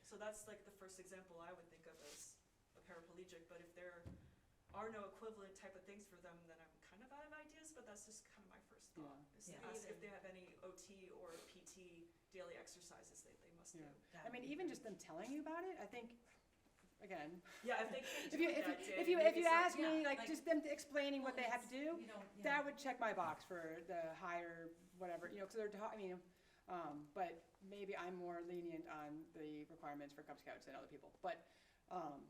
So that's like the first example I would think of as a paraplegic, but if there are no equivalent type of things for them, then I'm kind of out of ideas, but that's just kind of my first thought. Is to ask if they have any OT or PT daily exercises that they must do. I mean, even just them telling you about it, I think, again. Yeah, if they can't if do you it that day, if you maybe ask some- me, like just them explaining what they have to do, that would check my box for the higher whatever, you know, because they're I mean, but maybe I'm more lenient on the requirements for Cub Scouts than other people. But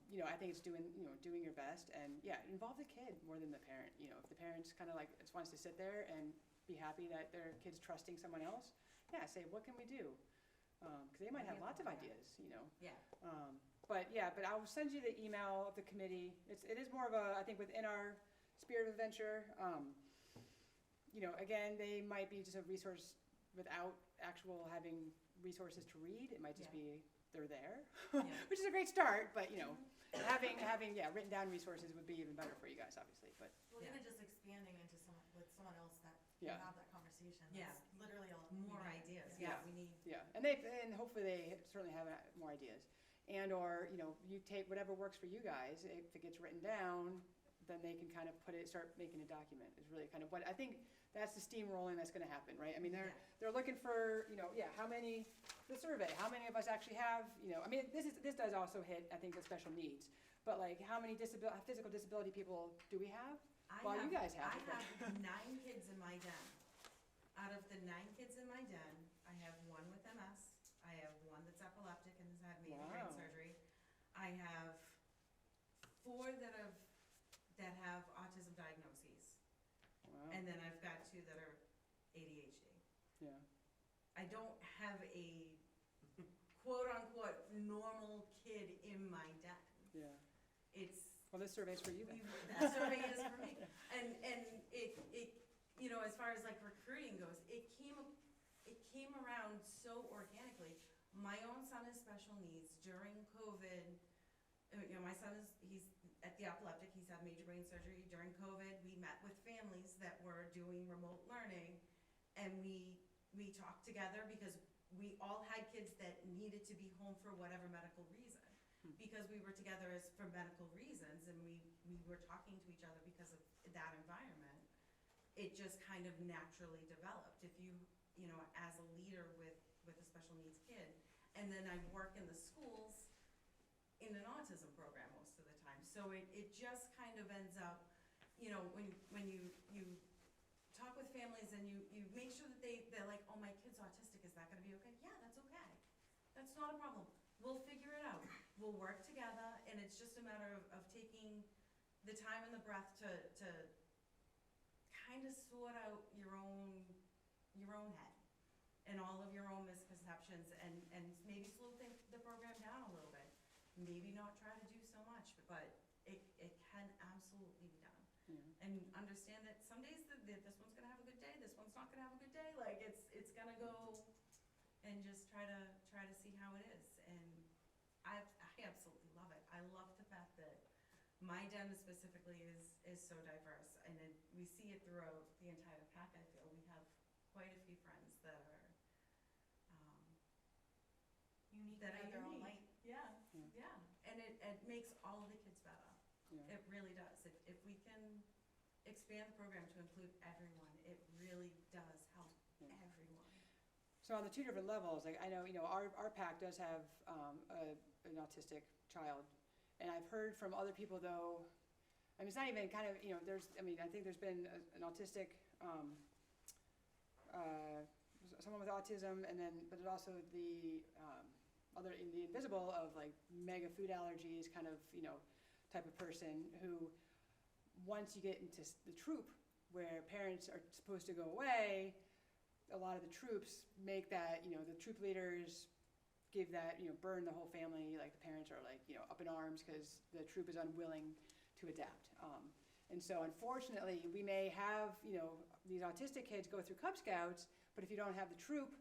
you know, I think it's doing your best, and yeah, involve the kid more than the parent. You know, if the parent's kind of like just wants to sit there and be happy that their kid's trusting someone else, yeah, say what can we do? Because they might have lots of ideas, you know. Yeah. But I will send you the email of the committee. It is more of a, I think, within our spirit of adventure. You know, again, they might be just a resource without actual having resources to read. It might just be they're there, which is a great start. But you know, having written down resources would be even better for you guys, obviously. But Well, even just expanding into with someone else that Yeah. can have that conversation. Yeah. That's literally all. More we need. ideas. Yeah. We need. Yeah, and hopefully they certainly have more ideas, and or you know, you take whatever works for you guys. If it gets written down, then they can kind of start making a document. Is really kind of what I think. That's the steamrolling that's going to happen, right? I mean, they're looking for, you know, the survey. How many of us actually have, you know? I mean, this does also hit, I think, the special needs. But like, how many physical disability people do we have? You guys have. I have 9 kids in my den. Out of the 9 kids in my den, I have 1 with MS. I have 1 that's epileptic and has had major brain surgery. I have 4 that have autism diagnoses. Wow. And then I've got 2 that are ADHD. Yeah. I don't have a quote-unquote normal kid in my den. Yeah. Well, this survey's for you then. That survey is for me. And it you know, as far as like recruiting goes, it came around so organically. My own son has special needs. During COVID, you know, my son he's at the epileptic, he's had major brain surgery. During COVID, we met with families that were doing remote learning, and we talked together because we all had kids that needed to be home for whatever medical reason. Because we were together for medical reasons, and we were talking to each other because of that environment. it just kind of naturally developed. If you, as a leader with a special needs kid, and then I work in the schools in an autism program most of the time. So it just kind of ends up, when you talk with families and you make sure that they're like, oh, my kid's autistic, is that gonna be okay? Yeah, that's okay. That's not a problem. We'll figure it out. We'll work together, and it's just a matter of taking the time and the breath to kind of sort out your own head and all of your own misconceptions, and maybe slow the program down a little bit. Maybe not try to do so much, but it can absolutely be done. Yeah. And understand that some days this one's gonna have a good day, this one's not gonna have a good day. Like it's gonna go, and just try to see how it is. And I absolutely love it. I love the fact that my den specifically is so diverse, and we see it throughout the entire pack. I feel we have quite a few friends that are Unique that are in their own unique. light. Yeah, and it makes all of the kids better. Yeah. It really does. If we can expand the program to include everyone, it really does help everyone. So on the two different levels, like I know, our PAC does have an autistic child, and I've heard from other people though, I mean, it's not even kind of, I think there's been an autistic, someone with autism, and then, but it also the the invisible of like mega food allergies kind of, type of person who, once you get into the troop where parents are supposed to go away, a lot of the troops make that, the troop leaders give that, burn the whole family, like the parents are like, up in arms because the troop is unwilling to adapt. And so unfortunately, we may have, these autistic kids go through Cub Scouts, but if you don't have the troop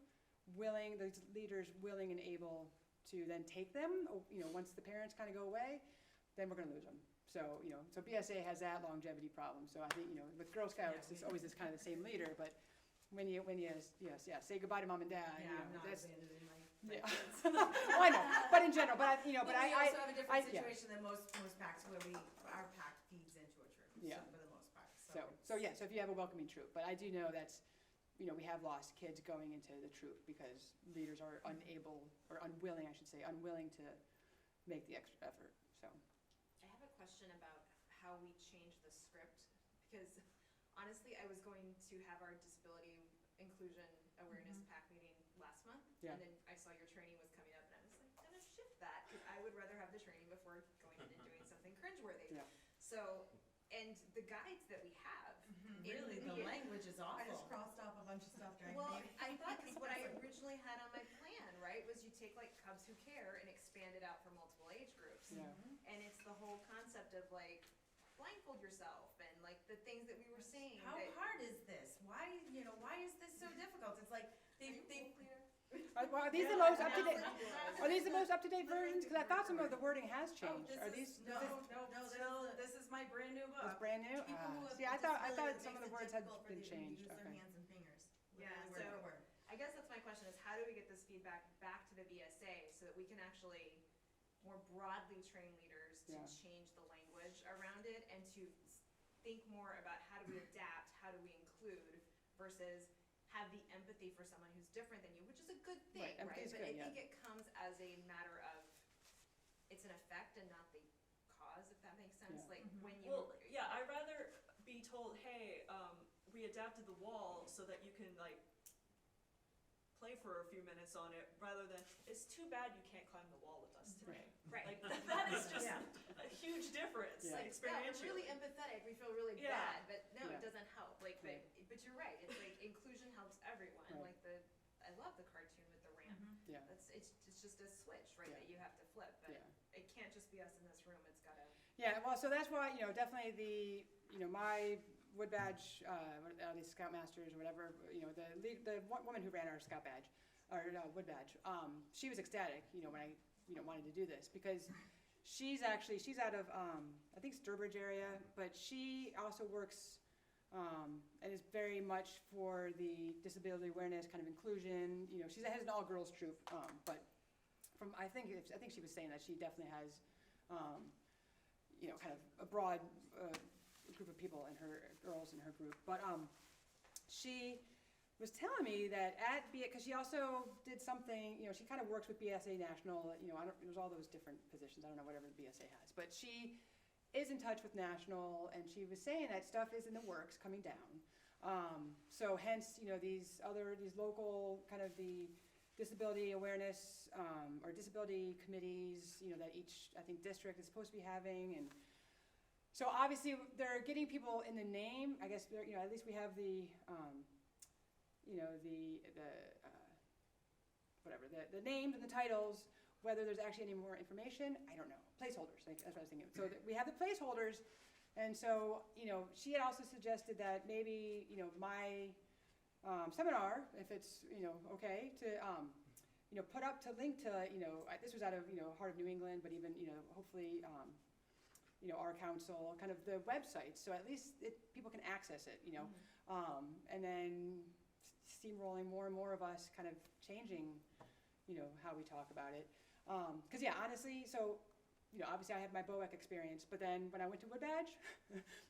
willing, the leaders willing and able to then take them, once the parents kind of go away, then we're gonna lose them. So, so BSA has that longevity problem. So I think, with Girl Scouts, it's always this kind of the same leader, but when you say goodbye to mom and dad, Yeah, I'm not that's, abandoning my yeah. kids. Well, I know, but in general, but we also have a different situation than most packs where our pack feeds into a troop, Yeah. for the most part. So if you have a welcoming troop, but I do know that's, we have lost kids going into the troop because leaders are unable, or unwilling, I should say, unwilling to make the extra effort, so. I have a question about how we change the script, because honestly, I was going to have our disability inclusion awareness PAC meeting last month, Yeah. and then I saw your training was coming up, and I was like, gonna shift that, because I would rather have the training before going in and doing something cringeworthy. Yeah. So, and the guides that we have. Really, the language is awful. I just crossed off a bunch of stuff during Well, the meeting. I thought, because what I originally had on my plan, right, was you take like Cubs Who Care and expand it out for multiple age groups. Yeah. And it's the whole concept of like, blindfold yourself, and like the things that we were saying. How that- hard is this? Why is this so difficult? It's like they Are these the most up to date? Are these the most up to date versions? Because I thought some of the wording has changed. Are these? This is my brand new book. It's brand new. People who have See, I thought disabilities, some of the it words had makes it been difficult for them to changed. use their Okay. hands and fingers. Yeah, Literally so word for word. I guess that's my question, is how do we get this feedback back to the BSA so that we can actually more broadly train leaders to Yeah. change the language around it, and to think more about how do we adapt, how do we include, versus have the empathy for someone who's different than you, which is a good thing, Right, right? empathy's But good, I think yeah. it comes as a matter of, it's an effect and not the cause, if that makes sense. Yeah. Like when you. Well, yeah, I'd rather be told, hey, we adapted the wall so that you can like play for a few minutes on it, rather than, it's too bad you can't climb the wall with us today. Right. Like, that is just Yeah. a huge difference, Yeah. like Yeah, we're experientially. really empathetic, we feel really Yeah. bad, but no, Yeah. it doesn't help, like, Right. but you're right, it's like inclusion helps everyone, Right. like I love the cartoon with the ramp. Yeah. It's just a switch, right, Yeah. that you have to flip, but Yeah. it can't just be us in this room, it's gotta. Yeah, well, so that's why, definitely my Wood Badge, these Scoutmasters or whatever, the woman who ran our Scout Badge, or Wood Badge, she was ecstatic, when I, wanted to do this, because she's out of, I think Sturbridge area, but she also works, and is very much for the disability awareness, kind of inclusion, she has an all-girls troop, but I think she was saying that she definitely has, kind of a broad group of people in her, girls in her group. But she was telling me that at because she also did something, she kind of works with BSA National, there's all those different positions, I don't know, whatever the BSA has, but she is in touch with National, and she was saying that stuff is in the works coming down. So hence, these local kind of the disability awareness, or disability committees, that each, I think, district is supposed to be having, and so obviously they're getting people in the name, I guess, at least we have the, the names and the titles. Whether there's actually any more information, I don't know. Placeholders, that's what I was thinking. So we have the placeholders, and so, she had also suggested that maybe, my seminar, if it's, okay, to, put up to link to, this was out of, Heart of New England, but even, hopefully, our council, kind of the website, so at least people can access it, and then steamrolling more and more of us kind of changing, how we talk about it. Because honestly, so, obviously I had my BOEC experience, but then when I went to Wood Badge,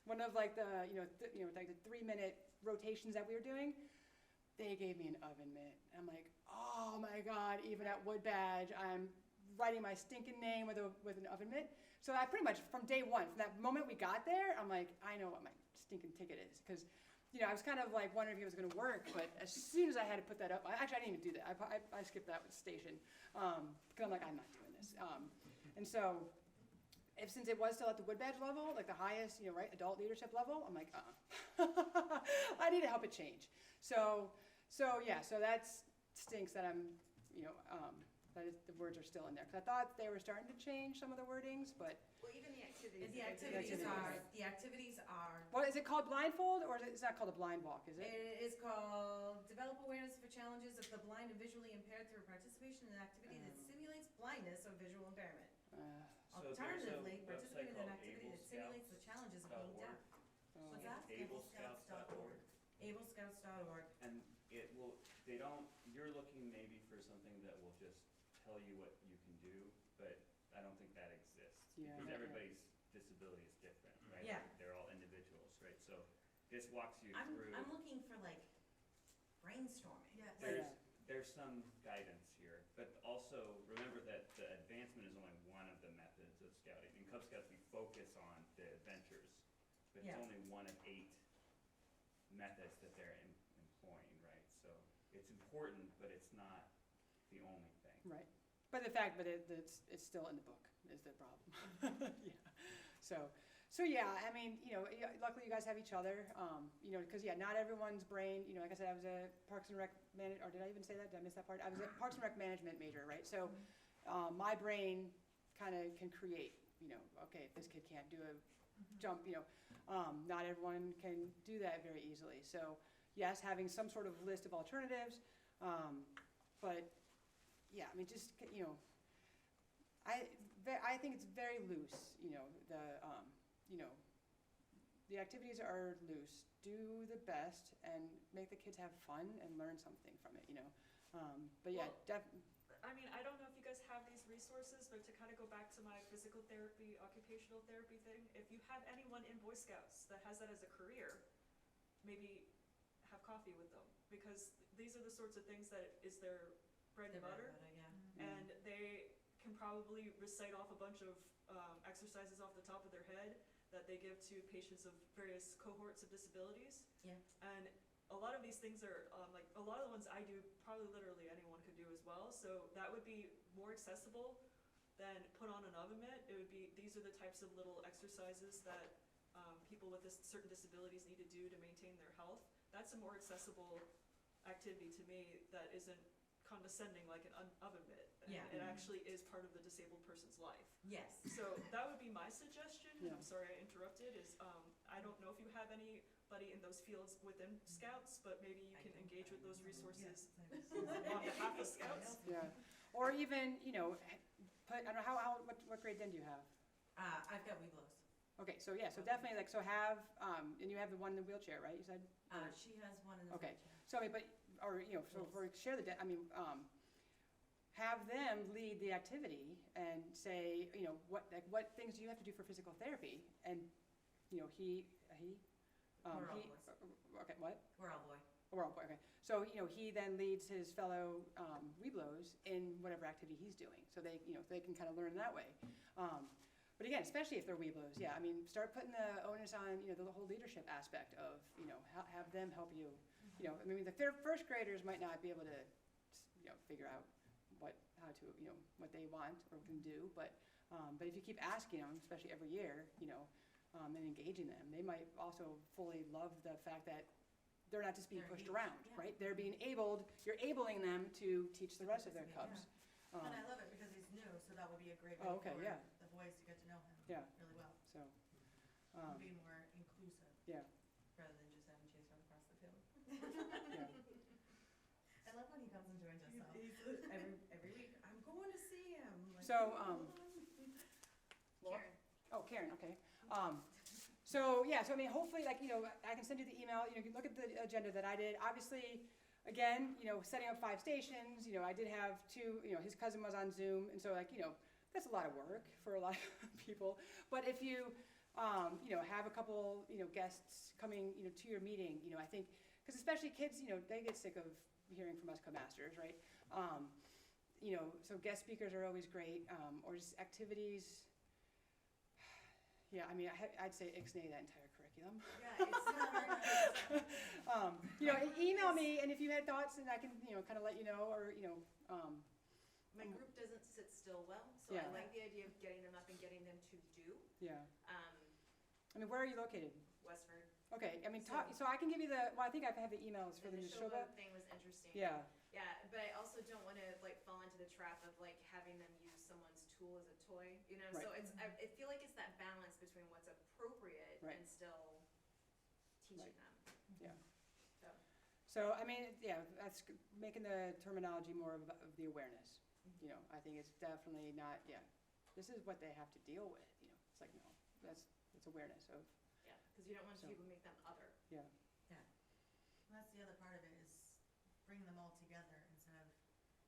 one of like the, like the 3-minute rotations that we were doing, they gave me an oven mitt. I'm like, oh my God, even at Wood Badge, I'm writing my stinking name with an oven mitt. So I pretty much, from day one, from that moment we got there, I'm like, I know what my stinking ticket is. Because, I was kind of like wondering if it was going to work, but as soon as I had to put that up, I didn't even do that. I skipped that station. Because I'm like, I'm not doing this. And so, since it was still at the Wood Badge level, like the highest, adult leadership level, I'm like, I need to help it change. So that stinks that I'm, that the words are still in there. Because I thought they were starting to change some of the wordings, but. Well, even the activities. The activities are. What is it called, blindfold, or it's not called a blind walk, is it? It is called develop awareness for challenges of the blind and visually impaired through participation in an activity that simulates blindness or visual impairment. Alternatively, participate in an activity that simulates the challenges of being deaf. What's that? AbleScouts.org. AbleScouts.org. And you're looking maybe for something that will just tell you what you can do, but I don't think that exists. Yeah. Because everybody's disability is different, right? Yeah. They're all individuals, right? So this walks you through. I'm looking for like brainstorming. Yes. There's some guidance here, but also remember that the advancement is only one of the methods of scouting. In Cub Scouts, we focus on the adventures, but it's only one of 8 methods that they're employing, right? So it's important, but it's not the only thing. Right. But the fact that it's still in the book is the problem. Yeah. So yeah, I mean, luckily you guys have each other, because not everyone's brain, like I said, I was a Parks and Rec manager, or did I even say that? Did I miss that part? I was a Parks and Rec management major, right? So my brain kind of can create, okay, if this kid can't do a jump, not everyone can do that very easily. So yes, having some sort of list of alternatives, but yeah, I mean, just, I think it's very loose, the activities are loose. Do the best and make the kids have fun and learn something from it, But yeah, I mean, I don't know if you guys have these resources, but to kind of go back to my physical therapy, occupational therapy thing, if you have anyone in Boy Scouts that has that as a career, maybe have coffee with them, because these are the sorts of things that is their bread and butter, and they can probably recite off a bunch of exercises off the top of their head that they give to patients of various cohorts of disabilities. Yeah. And a lot of these things are, like a lot of the ones I do, probably literally anyone could do as well. So that would be more accessible than put on an oven mitt. It would be, these are the types of little exercises that people with certain disabilities need to do to maintain their health. That's a more accessible activity to me that isn't condescending like an oven mitt. Yeah. It actually is part of the disabled person's life. Yes. So that would be my suggestion. Yeah. I'm sorry I interrupted. I don't know if you have anybody in those fields within Scouts, but maybe you can engage with those resources on behalf of Scouts. Yeah. Or even, I don't know, what grade then do you have? I've got Weeblos. Okay, so yeah, so definitely have, and you have the one in the wheelchair, right, you said? She has one in the Okay, wheelchair. so I mean, so for share have them lead the activity and say, what things do you have to do for physical therapy? And, he We're all he- boys. Okay, what? We're all boy. We're all boy, okay. So, he then leads his fellow Weeblos in whatever activity he's doing. So they, they can kind of learn that way. But again, especially if they're Weeblos, yeah, I mean, start putting the onus on, the whole leadership aspect of, have them help you. I mean, the first graders might not be able to, figure out how to, what they want or can do, but if you keep asking them, especially every year, and engaging them, they might also fully love the fact that they're not just being pushed around, right? They're being you're enabling them to teach the rest of their cubs. And I love it because he's new, so that would be a great way Oh, okay, for yeah. the boys to get to know him Yeah. really well. So, Be more inclusive. yeah. Rather than just having chase run across the field. Yeah. I love when he comes and joins us though. Every week, I'm going to see him. Like, So, hold on. Karen. Oh, Karen, okay. So I mean, hopefully, I can send you the email, you can look at the agenda that I did. Obviously, again, setting up 5 stations, I did have 2, his cousin was on Zoom, and so that's a lot of work for a lot of people. But if you, have a couple, guests coming, to your meeting, I think, because especially kids, they get sick of hearing from us co-masters, right? So guest speakers are always great, or just activities. Yeah, I mean, I'd say ixnay that entire curriculum. Yeah, it's not very Email me, and if you had thoughts, and I can, kind of let you know, or, My group doesn't sit still well, so Yeah. I like the idea of getting them up and getting them to do. yeah. Um, I mean, where are you located? Westford. Okay, I mean, so I can give you I think I have the emails for And them the to show showboat up. thing was interesting. Yeah. Yeah, but I also don't want to fall into the trap of having them use someone's tool as a toy, So Right. I feel like it's that balance between what's appropriate Right. and still teaching Right. them. Yeah. So. So, I mean, yeah, that's making the terminology more of the awareness. I think it's definitely not, this is what they have to deal with, It's like, no, it's awareness of, Yeah, because you don't want So. to make them other. yeah. Yeah. And that's the other part of it is bring them all together instead of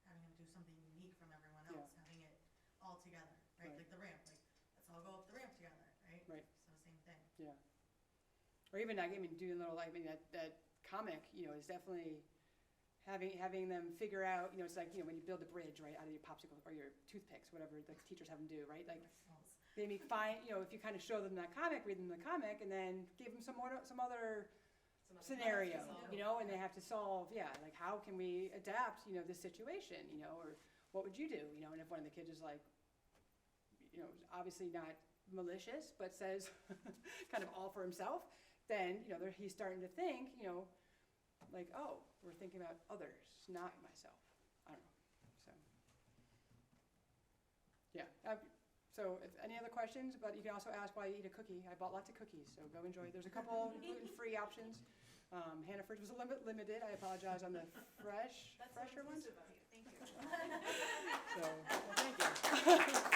having them do something unique from everyone Yeah. else, having it all together, right? Right. Like the ramp, let's all go up the ramp together, right? Right. So same thing. Yeah. Or even, doing little, that comic, is definitely having them figure out, it's like, when you build a bridge, right, out of your popsicles or your toothpicks, whatever the teachers have them do, right? Like, maybe if you kind of show them that comic, read them the comic, and then give them some other scenario, and they have to solve, like, how can we adapt, this situation, or what would you do, and if one of the kids is like, obviously not malicious, but says kind of all for himself, then, he's starting to think, like, oh, we're thinking about others, not myself. I don't know. So, yeah. So, if any other questions? But you can also ask why you eat a cookie. I bought lots of cookies, so go enjoy. There's a couple gluten-free options. Hannaford's was limited. I apologize on the fresher ones. That's so inclusive of you. Thank you. So, well, thank you.